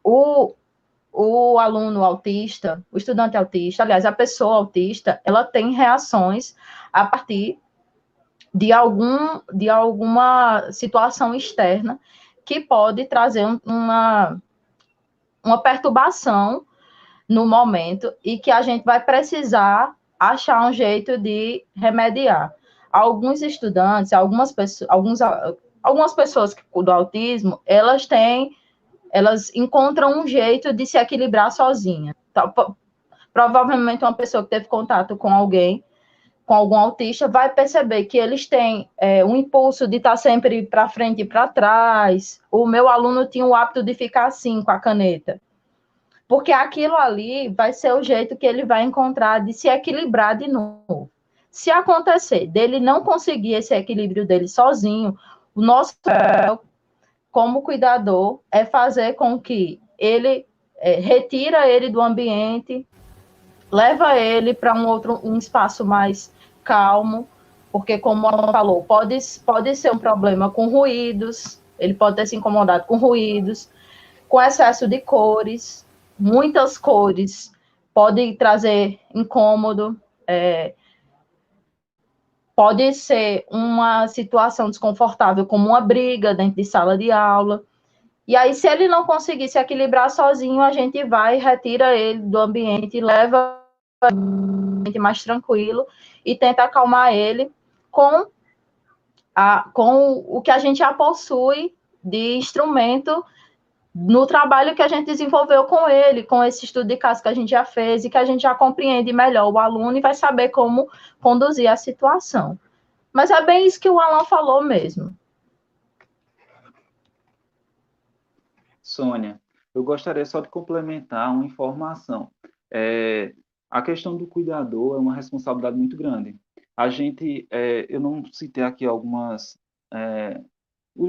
Speaker 13: o aluno autista, o estudante autista, aliás, a pessoa autista, ela tem reações a partir de alguma situação externa que pode trazer uma perturbação no momento e que a gente vai precisar achar um jeito de remediar. Alguns estudantes, algumas pessoas do autismo, elas encontram um jeito de se equilibrar sozinha. Então, provavelmente uma pessoa que teve contato com alguém, com algum autista, vai perceber que eles têm um impulso de estar sempre para frente e para trás. O meu aluno tinha o hábito de ficar assim, com a caneta. Porque aquilo ali vai ser o jeito que ele vai encontrar de se equilibrar de novo. Se acontecer dele não conseguir esse equilíbrio dele sozinho, o nosso papel como cuidador é fazer com que ele retira ele do ambiente, leva ele para um espaço mais calmo, porque, como ela falou, pode ser um problema com ruídos, ele pode ter se incomodado com ruídos, com excesso de cores, muitas cores, pode trazer incômodo, pode ser uma situação desconfortável, como uma briga dentro de sala de aula. E aí, se ele não conseguir se equilibrar sozinho, a gente vai, retira ele do ambiente e leva ambiente mais tranquilo e tenta acalmar ele com o que a gente já possui de instrumento no trabalho que a gente desenvolveu com ele, com esse estudo de caso que a gente já fez e que a gente já compreende melhor o aluno e vai saber como conduzir a situação. Mas é bem isso que o Alan falou mesmo.
Speaker 12: Sônia, eu gostaria só de complementar uma informação. A questão do cuidador é uma responsabilidade muito grande. Eu não citei aqui o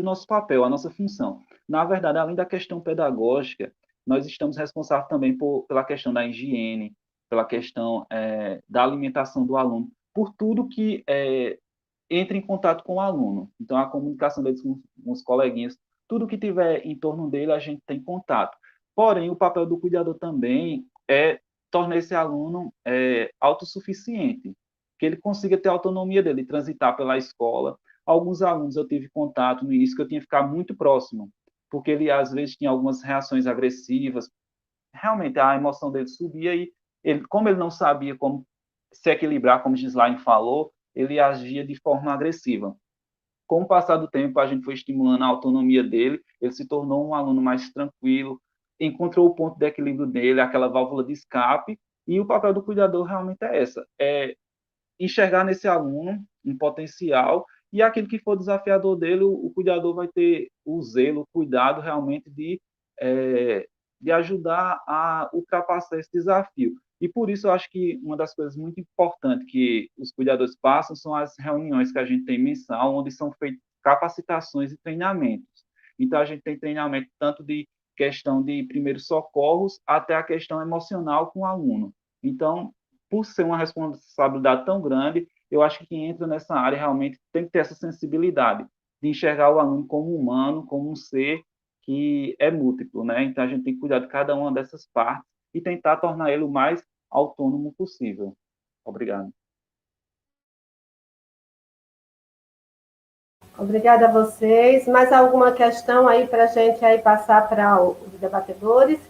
Speaker 12: nosso papel, a nossa função. Na verdade, além da questão pedagógica, nós estamos responsáveis também pela questão da higiene, pela questão da alimentação do aluno, por tudo que entra em contato com o aluno. Então, a comunicação deles com os coleguinhas, tudo que tiver em torno dele, a gente tem contato. Porém, o papel do cuidador também é tornar esse aluno autossuficiente, que ele consiga ter a autonomia dele, transitar pela escola. Alguns alunos eu tive contato no início que eu tinha que ficar muito próximo, porque ele, às vezes, tinha algumas reações agressivas. Realmente, a emoção dele subia e, como ele não sabia como se equilibrar, como Gislaine falou, ele agia de forma agressiva. Com o passar do tempo, a gente foi estimulando a autonomia dele, ele se tornou um aluno mais tranquilo, encontrou o ponto de equilíbrio dele, aquela válvula de escape, e o papel do cuidador realmente é essa, enxergar nesse aluno um potencial, e aquilo que for desafiador dele, o cuidador vai ter o zelo, o cuidado realmente de ajudar a ultrapassar esse desafio. E por isso eu acho que uma das coisas muito importantes que os cuidadores passam são as reuniões que a gente tem mensal, onde são feitas capacitações e treinamentos. Então, a gente tem treinamento tanto de questão de primeiros socorros até a questão emocional com o aluno. Então, por ser uma responsabilidade tão grande, eu acho que quem entra nessa área realmente tem que ter essa sensibilidade de enxergar o aluno como humano, como um ser que é múltiplo, né? Então, a gente tem que cuidar de cada uma dessas partes e tentar tornar ele o mais autônomo possível. Obrigado.
Speaker 6: Obrigada a vocês. Mais alguma questão aí para a gente aí passar para os debatedores?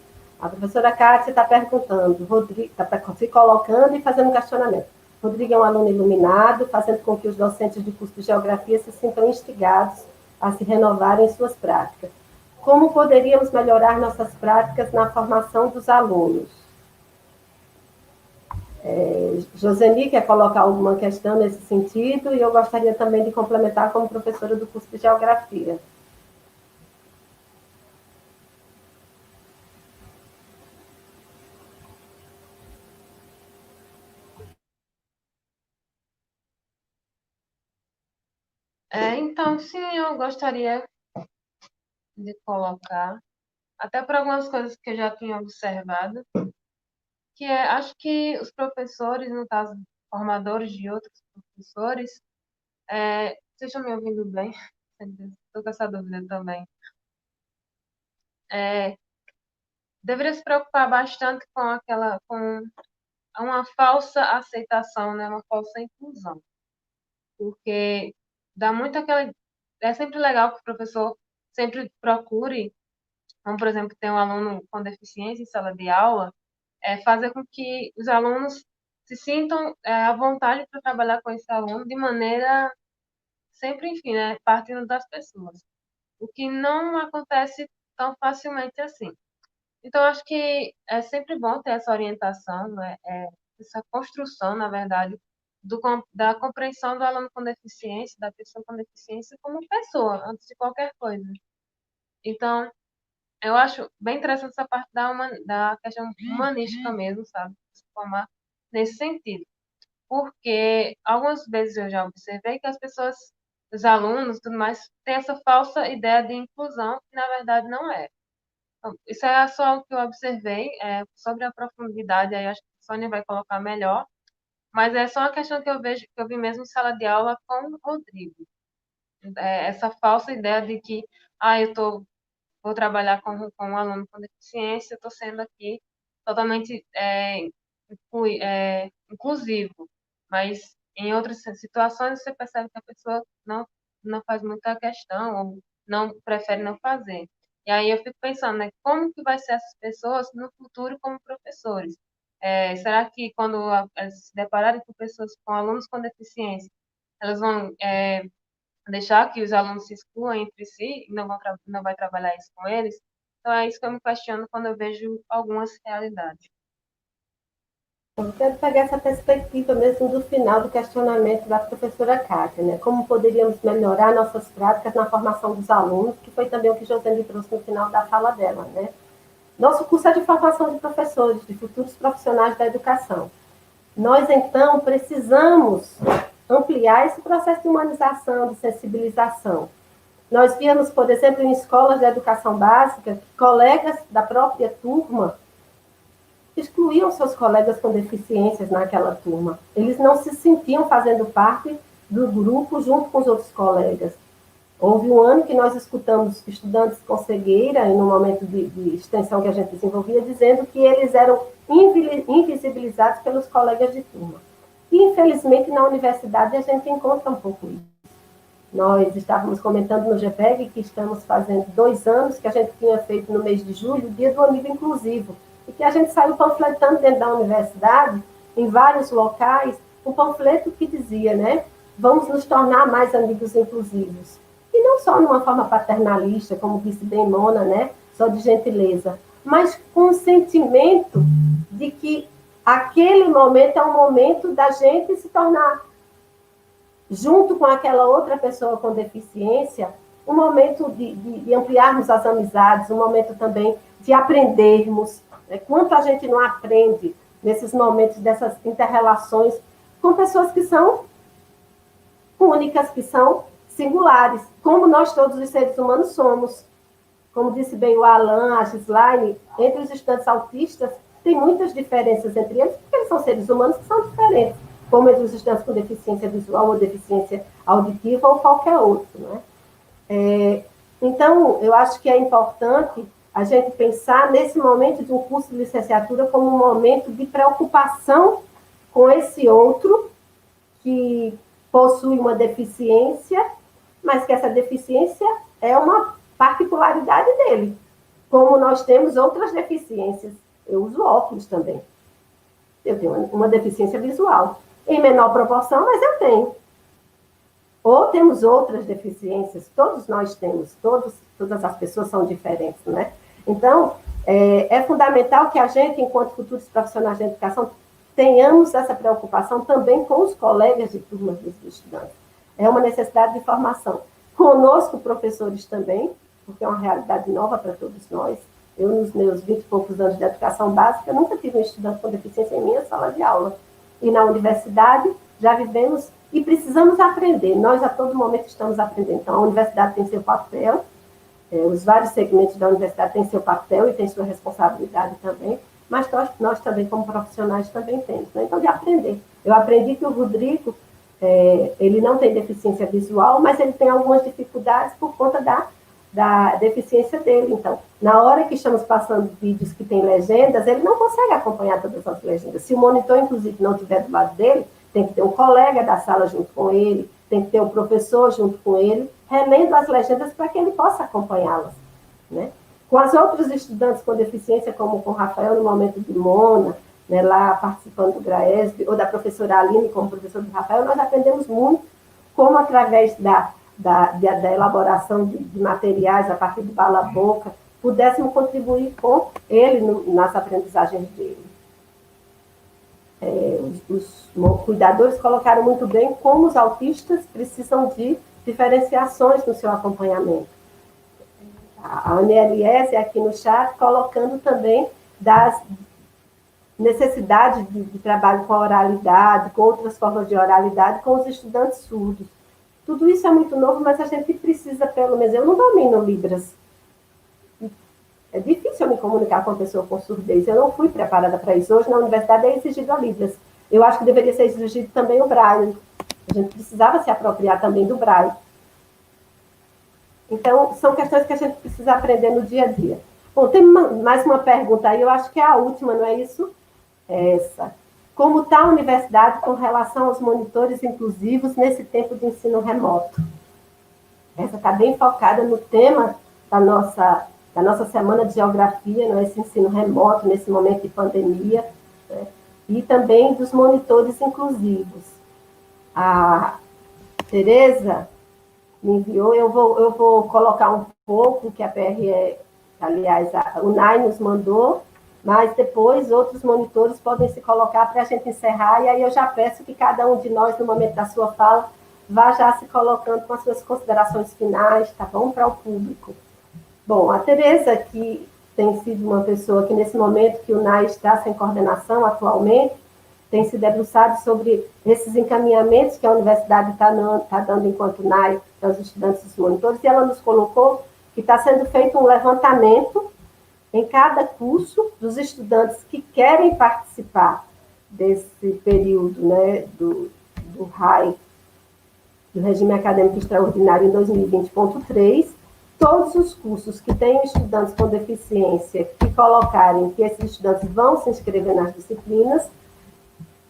Speaker 6: A professora Kátia está perguntando, Rodrigo está se colocando e fazendo um questionamento. Rodrigo é um aluno iluminado, fazendo com que os docentes do curso de Geografia se sintam instigados a se renovarem em suas práticas. Como poderíamos melhorar nossas práticas na formação dos alunos? Joseni quer colocar alguma questão nesse sentido e eu gostaria também de complementar como professora do curso de Geografia.
Speaker 11: Então, sim, eu gostaria de colocar, até por algumas coisas que eu já tinha observado, que acho que os professores, no caso, formadores de outros professores, vocês estão me ouvindo bem? Estou com essa dúvida também. Deveria se preocupar bastante com uma falsa aceitação, né? Uma falsa inclusão. Porque dá muito aquela... É sempre legal que o professor sempre procure, como, por exemplo, ter um aluno com deficiência em sala de aula, fazer com que os alunos se sintam à vontade para trabalhar com esse aluno de maneira sempre, enfim, né, partindo das pessoas. O que não acontece tão facilmente assim. Então, acho que é sempre bom ter essa orientação, né, essa construção, na verdade, da compreensão do aluno com deficiência, da pessoa com deficiência como pessoa, antes de qualquer coisa. Então, eu acho bem interessante essa parte da questão humanística mesmo, sabe? Se formar nesse sentido. Porque algumas vezes eu já observei que as pessoas, os alunos e tudo mais, têm essa falsa ideia de inclusão, que na verdade não é. Então, isso é só o que eu observei, sobre a profundidade, aí acho que a Sônia vai colocar melhor, mas é só uma questão que eu vi mesmo em sala de aula com o Rodrigo. Essa falsa ideia de que, vou trabalhar com um aluno com deficiência, estou sendo aqui totalmente inclusivo. Mas em outras situações você percebe que a pessoa não faz muita questão ou não prefere não fazer. E aí eu fico pensando, né, como que vai ser essas pessoas no futuro como professores? Será que quando elas se depararem com pessoas, com alunos com deficiência, elas vão deixar que os alunos se excluam entre si e não vai trabalhar isso com eles? Então é isso que eu me questiono quando eu vejo algumas realidades.
Speaker 6: Eu quero pegar essa perspectiva mesmo do final do questionamento da professora Kátia, né? Como poderíamos melhorar nossas práticas na formação dos alunos, que foi também o que Joseli trouxe no final da fala dela, né? Nosso curso é de formação de professores, de futuros profissionais da educação. Nós, então, precisamos ampliar esse processo de humanização, de sensibilização. Nós víamos, por exemplo, em escolas de educação básica, que colegas da própria turma excluíam seus colegas com deficiências naquela turma. Eles não se sentiam fazendo parte do grupo junto com os outros colegas. Houve um ano que nós escutamos estudantes com cegueira, em um momento de extensão que a gente desenvolvia, dizendo que eles eram invisibilizados pelos colegas de turma. E, infelizmente, na universidade a gente encontra um pouco isso. Nós estávamos comentando no GPEG que estamos fazendo 2 anos, que a gente tinha feito no mês de julho, o Dia do Amigo Inclusivo, e que a gente saiu panfletando dentro da universidade, em vários locais, um panfleto que dizia, né, vamos nos tornar mais amigos inclusivos. E não só numa forma paternalista, como disse bem Mona, né, só de gentileza, mas com o sentimento de que aquele momento é um momento da gente se tornar, junto com aquela outra pessoa com deficiência, um momento de ampliarmos as amizades, um momento também de aprendermos. Quanto a gente não aprende nesses momentos dessas inter-relações com pessoas que são únicas, que são singulares, como nós todos os seres humanos somos. Como disse bem o Alan, a Gislaine, entre os estudantes autistas, tem muitas diferenças entre eles, porque eles são seres humanos que são diferentes, como entre os estudantes com deficiência visual ou deficiência auditiva ou qualquer outro, né? Então, eu acho que é importante a gente pensar nesse momento de um curso de licenciatura como um momento de preocupação com esse outro que possui uma deficiência, mas que essa deficiência é uma particularidade dele, como nós temos outras deficiências. Eu uso óculos também. Eu tenho uma deficiência visual, em menor proporção, mas eu tenho. Ou temos outras deficiências, todos nós temos, todas as pessoas são diferentes, né? Então, é fundamental que a gente, enquanto futuros profissionais de educação, tenhamos essa preocupação também com os colegas de turma dos estudantes. É uma necessidade de formação. Conosco, professores também, porque é uma realidade nova para todos nós. Eu, nos meus 20 e poucos anos de educação básica, nunca tive um estudante com deficiência em minha sala de aula. E na universidade, já vivemos e precisamos aprender. Nós, a todo momento, estamos aprendendo. Então, a universidade tem seu papel, os vários segmentos da universidade têm seu papel e têm sua responsabilidade também, mas nós também, como profissionais, também temos, né? Então, de aprender. Eu aprendi que o Rodrigo, ele não tem deficiência visual, mas ele tem algumas dificuldades por conta da deficiência dele. Então, na hora que estamos passando vídeos que tem legendas, ele não consegue acompanhar todas as legendas. Se o monitor, inclusive, não estiver do lado dele, tem que ter um colega da sala junto com ele, tem que ter um professor junto com ele, relendo as legendas para que ele possa acompanhá-las, né? Com as outras estudantes com deficiência, como com o Rafael, no momento de Mona, né, lá participando do GRAESB, ou da professora Aline, como professor do Rafael, nós aprendemos muito como, através da elaboração de materiais a partir do bala-boca, pudéssemos contribuir com ele nas aprendizagens dele. Os cuidadores colocaram muito bem como os autistas precisam de diferenciações no seu acompanhamento. A ANLS aqui no chat colocando também das necessidades de trabalho com a oralidade, com outras formas de oralidade, com os estudantes surdos. Tudo isso é muito novo, mas a gente precisa, pelo menos, eu não domino Libras. É difícil eu me comunicar com uma pessoa com surdez. Eu não fui preparada para isso. Hoje, na universidade, é exigido a Libras. Eu acho que deveria ser exigido também o Braille. A gente precisava se apropriar também do Braille. Então, são questões que a gente precisa aprender no dia a dia. Bom, tem mais uma pergunta aí, eu acho que é a última, não é isso? Essa. Como está a universidade com relação aos monitores inclusivos nesse tempo de ensino remoto? Essa está bem focada no tema da nossa semana de geografia, não é? Esse ensino remoto, nesse momento de pandemia. né? E também dos monitores inclusivos. A Tereza me enviou, eu vou colocar um pouco que a PRE, aliás, a UNAI nos mandou, mas depois outros monitores podem se colocar para a gente encerrar, e aí eu já peço que cada um de nós, no momento da sua fala, vá já se colocando com as suas considerações finais, tá bom? Para o público. Bom, a Tereza, que tem sido uma pessoa que, nesse momento que o NAI está sem coordenação atualmente, tem se debruçado sobre esses encaminhamentos que a universidade está dando enquanto NAI para os estudantes e os monitores, e ela nos colocou que está sendo feito um levantamento em cada curso dos estudantes que querem participar desse período, né, do RAI, do Regime Acadêmico Extraordinário em 2020.3, todos os cursos que têm estudantes com deficiência que colocarem que esses estudantes vão se inscrever nas disciplinas,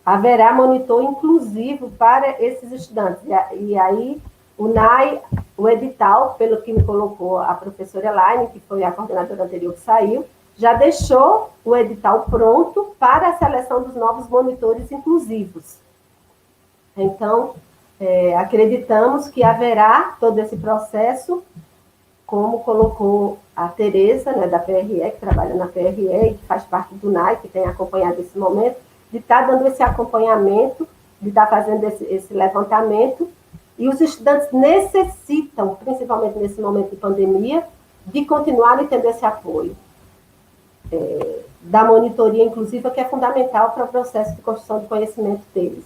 Speaker 6: haverá monitor inclusivo para esses estudantes. E aí, o NAI, o edital, pelo que me colocou a professora Elaine, que foi a coordenadora anterior que saiu, já deixou o edital pronto para a seleção dos novos monitores inclusivos. Então, acreditamos que haverá todo esse processo, como colocou a Tereza, né, da PRE, que trabalha na PRE e que faz parte do NAI, que tem acompanhado esse momento, de estar dando esse acompanhamento, de estar fazendo esse levantamento, e os estudantes necessitam, principalmente nesse momento de pandemia, de continuar tendo esse apoio da monitoria inclusiva, que é fundamental para o processo de construção de conhecimento deles.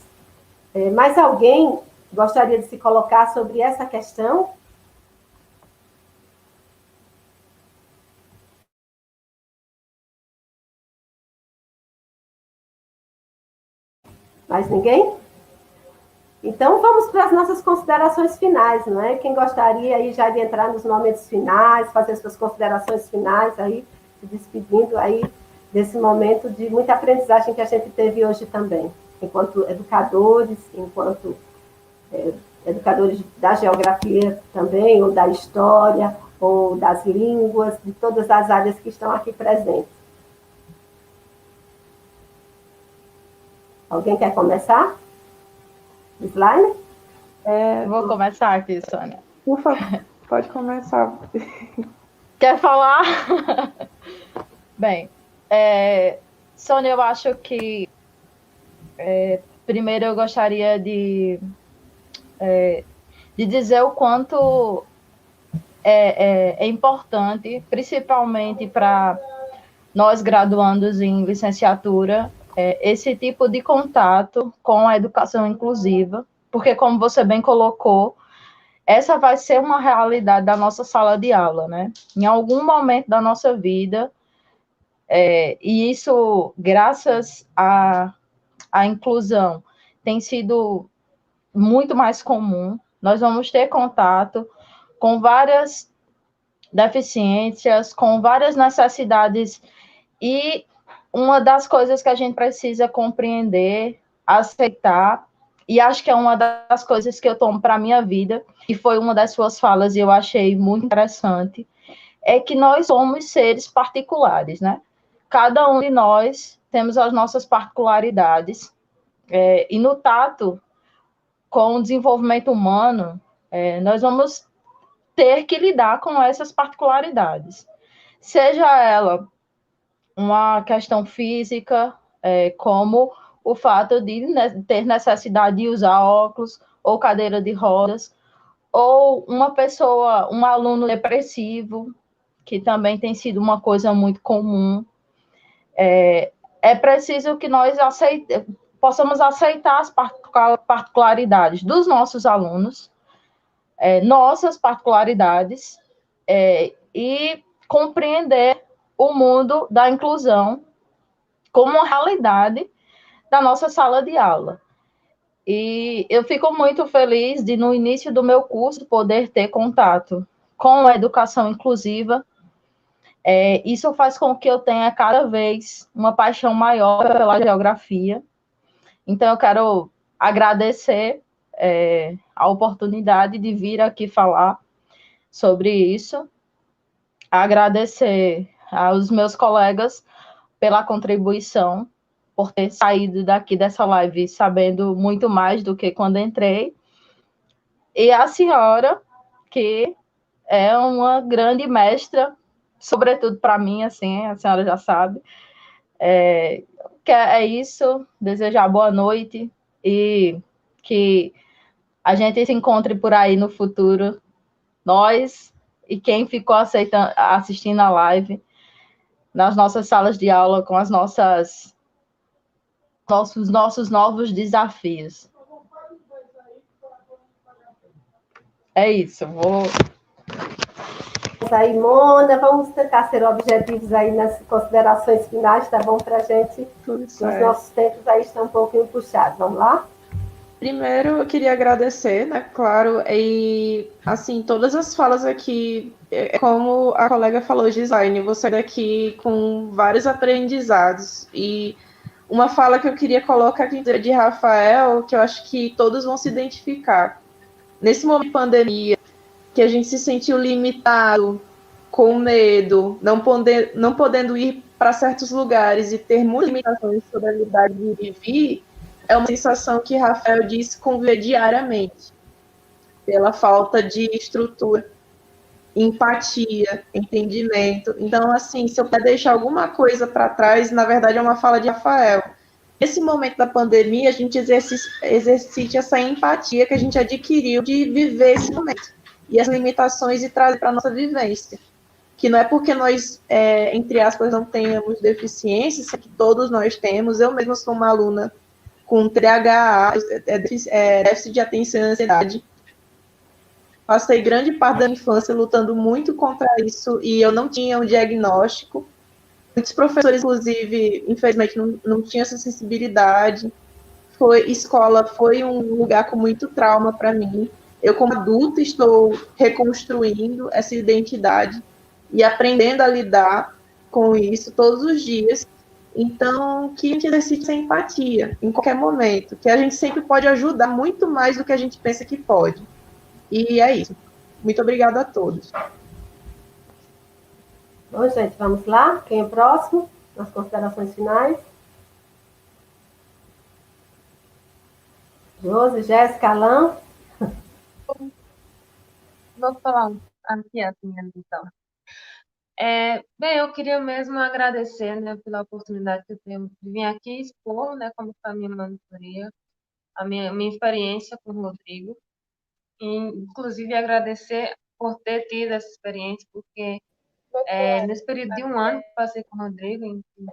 Speaker 6: Mais alguém gostaria de se colocar sobre essa questão? Mais ninguém? Então, vamos para as nossas considerações finais, não é? Quem gostaria aí já de entrar nos momentos finais, fazer suas considerações finais aí, se despedindo aí desse momento de muita aprendizagem que a gente teve hoje também, enquanto educadores, enquanto educadores da geografia também, ou da história, ou das línguas, de todas as áreas que estão aqui presentes. Alguém quer começar? Slime?
Speaker 13: Vou começar aqui, Sônia.
Speaker 14: Por favor, pode começar.
Speaker 13: Quer falar? Bem, Sônia, eu acho que primeiro eu gostaria de dizer o quanto é importante, principalmente para nós graduandos em licenciatura, esse tipo de contato com a educação inclusiva, porque, como você bem colocou, essa vai ser uma realidade da nossa sala de aula, né? Em algum momento da nossa vida, e isso, graças à inclusão, tem sido muito mais comum, nós vamos ter contato com várias deficiências, com várias necessidades, e uma das coisas que a gente precisa compreender, aceitar, e acho que é uma das coisas que eu tomo para a minha vida, e foi uma das suas falas e eu achei muito interessante, é que nós somos seres particulares, né? Cada um de nós temos as nossas particularidades, e no tato com o desenvolvimento humano, nós vamos ter que lidar com essas particularidades, seja ela uma questão física, como o fato de ter necessidade de usar óculos ou cadeira de rodas, ou uma pessoa, um aluno depressivo, que também tem sido uma coisa muito comum. É preciso que nós possamos aceitar as particularidades dos nossos alunos, nossas particularidades, e compreender o mundo da inclusão como uma realidade da nossa sala de aula. E eu fico muito feliz de, no início do meu curso, poder ter contato com a educação inclusiva. Isso faz com que eu tenha cada vez uma paixão maior pela geografia. Então, eu quero agradecer a oportunidade de vir aqui falar sobre isso, agradecer aos meus colegas pela contribuição, por ter saído daqui dessa live sabendo muito mais do que quando entrei. E a senhora, que é uma grande mestra, sobretudo para mim, assim, a senhora já sabe. Que é isso, desejar boa noite e que a gente se encontre por aí no futuro, nós e quem ficou assistindo a live, nas nossas salas de aula, com as nossos novos desafios. É isso, vou...
Speaker 6: Aí, Mona, vamos tentar ser objetivos aí nas considerações finais, tá bom para a gente? Os nossos tempos aí estão um pouquinho puxados. Vamos lá?
Speaker 10: Primeiro, eu queria agradecer, né, claro, e, assim, todas as falas aqui, como a colega falou, Gislaine, você daqui com vários aprendizados, e uma fala que eu queria colocar aqui de Rafael, que eu acho que todos vão se identificar. Nesse momento de pandemia, que a gente se sentiu limitado, com medo, não podendo ir para certos lugares e ter muitas limitações sobre a liberdade de ir e vir, é uma sensação que Rafael disse conviver diariamente, pela falta de estrutura, empatia, entendimento. Então, assim, se eu puder deixar alguma coisa para trás, na verdade é uma fala de Rafael. Nesse momento da pandemia, a gente exercite essa empatia que a gente adquiriu de viver esse momento e as limitações e trazer para a nossa vivência. Que não é porque nós, entre aspas, não tenhamos deficiências, que todos nós temos. Eu mesma sou uma aluna com TDAH, déficit de atenção e ansiedade. Passei grande parte da infância lutando muito contra isso e eu não tinha um diagnóstico. Muitos professores, inclusive, infelizmente, não tinham essa sensibilidade. Escola foi um lugar com muito trauma para mim. Eu, como adulta, estou reconstruindo essa identidade e aprendendo a lidar com isso todos os dias. Então, que a gente exercite essa empatia em qualquer momento, que a gente sempre pode ajudar muito mais do que a gente pensa que pode. E é isso. Muito obrigada a todos.
Speaker 6: Bom, gente, vamos lá. Quem é o próximo? Nas considerações finais. Josi, Jéssica, Alain.
Speaker 11: Vou falar aqui as minhas, então. Bem, eu queria mesmo agradecer, né, pela oportunidade que eu tenho de vir aqui expor, né, como foi a minha monitoria, a minha experiência com o Rodrigo, e, inclusive, agradecer por ter tido essa experiência, porque nesse período de um ano que passei com o Rodrigo, enfim,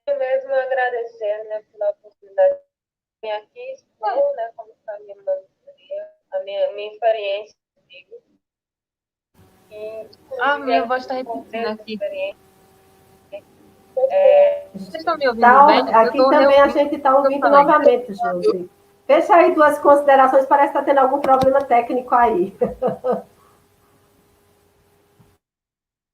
Speaker 11: eu mesmo agradecer, né, pela oportunidade de vir aqui expor, né, como foi a minha monitoria, a minha experiência com o Rodrigo. Minha voz está repetindo aqui. Vocês estão me ouvindo bem?
Speaker 6: Aqui também a gente está ouvindo novamente, Josi. Fecha aí duas considerações, parece que está tendo algum problema técnico aí.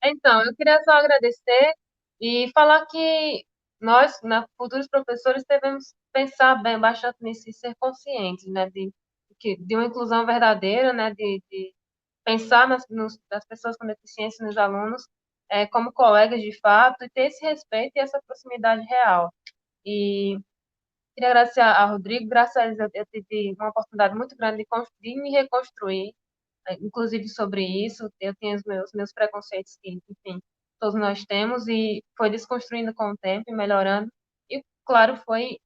Speaker 11: Então, eu queria só agradecer e falar que nós, futuros professores, devemos pensar bem, bastante nisso e ser conscientes, né, de uma inclusão verdadeira, né, de pensar nas pessoas com deficiência, nos alunos, como colegas de fato, e ter esse respeito e essa proximidade real. E queria agradecer a Rodrigo, graças a eles eu tive uma oportunidade muito grande de me reconstruir, inclusive sobre isso. Eu tinha os meus preconceitos que, enfim, todos nós temos, e foi desconstruindo com o tempo e melhorando. E, claro, foi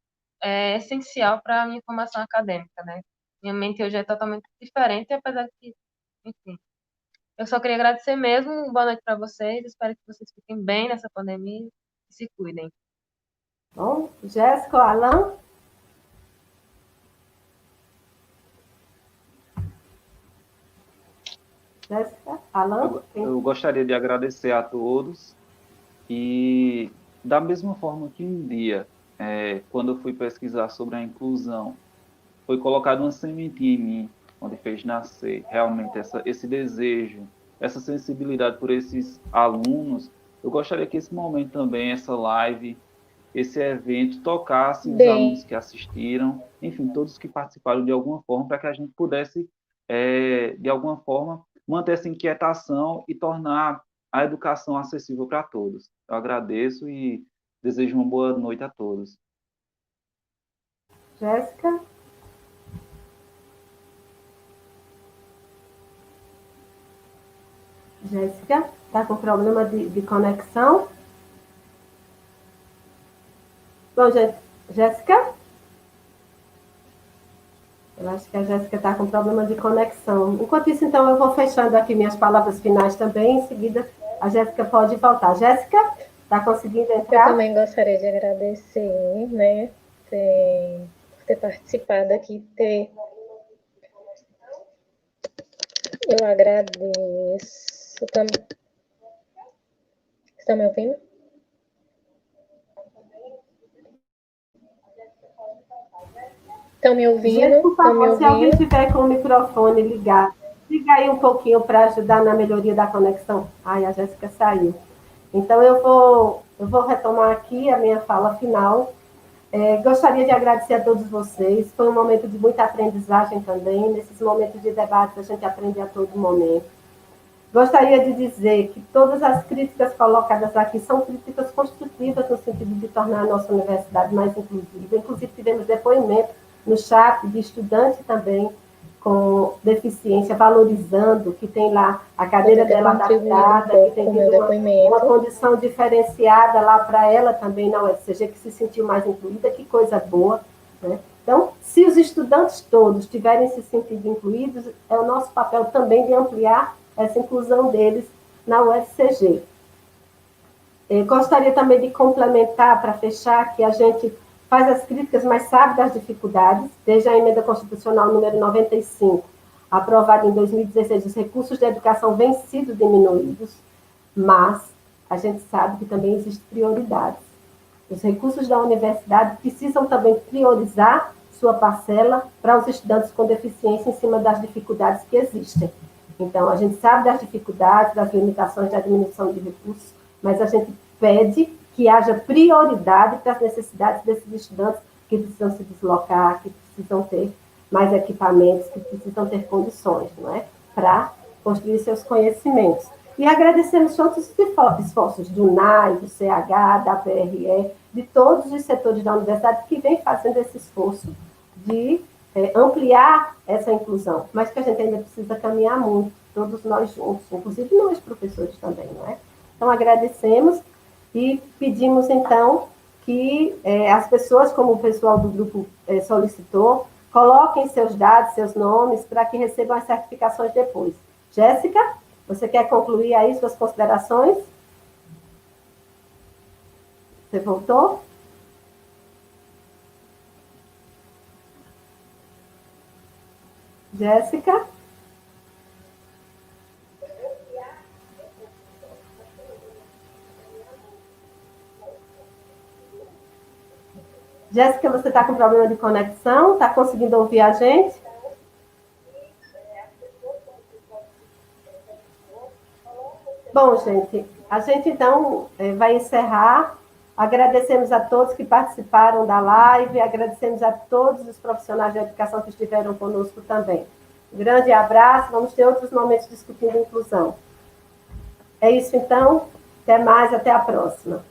Speaker 11: essencial para a minha formação acadêmica, né? Minha mente hoje é totalmente diferente, apesar de que, enfim. Eu só queria agradecer mesmo. Boa noite para vocês. Espero que vocês fiquem bem nessa pandemia e se cuidem.
Speaker 6: Bom, Jéssica, Alain. Jéssica, Alain.
Speaker 12: Eu gostaria de agradecer a todos e, da mesma forma que um dia, quando eu fui pesquisar sobre a inclusão, foi colocada uma sementinha em mim, onde fez nascer realmente esse desejo, essa sensibilidade por esses alunos. Eu gostaria que esse momento também, essa live, esse evento, tocasse os alunos que assistiram, enfim, todos que participaram de alguma forma, para que a gente pudesse, de alguma forma, manter essa inquietação e tornar a educação acessível para todos. Eu agradeço e Desejo uma boa noite a todos.
Speaker 6: Jéssica? Jéssica, está com problema de conexão? Bom, Jéssica? Eu acho que a Jéssica está com problema de conexão. Enquanto isso, então, eu vou fechando aqui minhas palavras finais também. Em seguida, a Jéssica pode voltar. Jéssica, está conseguindo entrar?
Speaker 5: Eu também gostaria de agradecer, né, por ter participado aqui, Eu agradeço também. Estão me ouvindo? Estão me ouvindo?
Speaker 6: Gente, por
Speaker 5: Estão me
Speaker 6: favor, se alguém
Speaker 5: ouvindo?
Speaker 6: tiver com o microfone ligado, liga aí um pouquinho para ajudar na melhoria da conexão. Ai, a Jéssica saiu. Então, eu vou retomar aqui a minha fala final. Gostaria de agradecer a todos vocês. Foi um momento de muita aprendizagem também. Nesses momentos de debate, a gente aprende a todo momento. Gostaria de dizer que todas as críticas colocadas aqui são críticas construtivas no sentido de tornar a nossa universidade mais inclusiva. Inclusive, tivemos depoimento no chat de estudante também com deficiência, valorizando que tem lá a cadeira dela adaptada, que tem uma condição diferenciada lá para ela também na UFCG, que se sentiu mais incluída, que coisa boa, né? Então, se os estudantes todos tiverem se sentido incluídos, é o nosso papel também de ampliar essa inclusão deles na UFCG. Gostaria também de complementar, para fechar, que a gente faz as críticas, mas sabe das dificuldades, desde a emenda constitucional número 95, aprovada em 2016, os recursos de educação vêm sido diminuídos, mas a gente sabe que também existem prioridades. Os recursos da universidade precisam também priorizar sua parcela para os estudantes com deficiência em cima das dificuldades que existem. Então, a gente sabe das dificuldades, das limitações da diminuição de recursos, mas a gente pede que haja prioridade para as necessidades desses estudantes que precisam se deslocar, que precisam ter mais equipamentos, que precisam ter condições, não é? Para construir seus conhecimentos. E agradecemos todos os esforços do NAI, do CH, da PRE, de todos os setores da universidade que vem fazendo esse esforço de ampliar essa inclusão, mas que a gente ainda precisa caminhar muito, todos nós juntos, inclusive nós professores também, não é? Então, agradecemos e pedimos, então, que as pessoas, como o pessoal do grupo solicitou, coloquem seus dados, seus nomes, para que recebam as certificações depois. Jéssica, você quer concluir aí suas considerações? Você voltou? Jéssica? Jéssica, você está com problema de conexão? Está conseguindo ouvir a gente? Bom, gente, a gente então vai encerrar. Agradecemos a todos que participaram da live, agradecemos a todos os profissionais de educação que estiveram conosco também. Um grande abraço, vamos ter outros momentos discutindo inclusão. É isso então, até mais, até a próxima.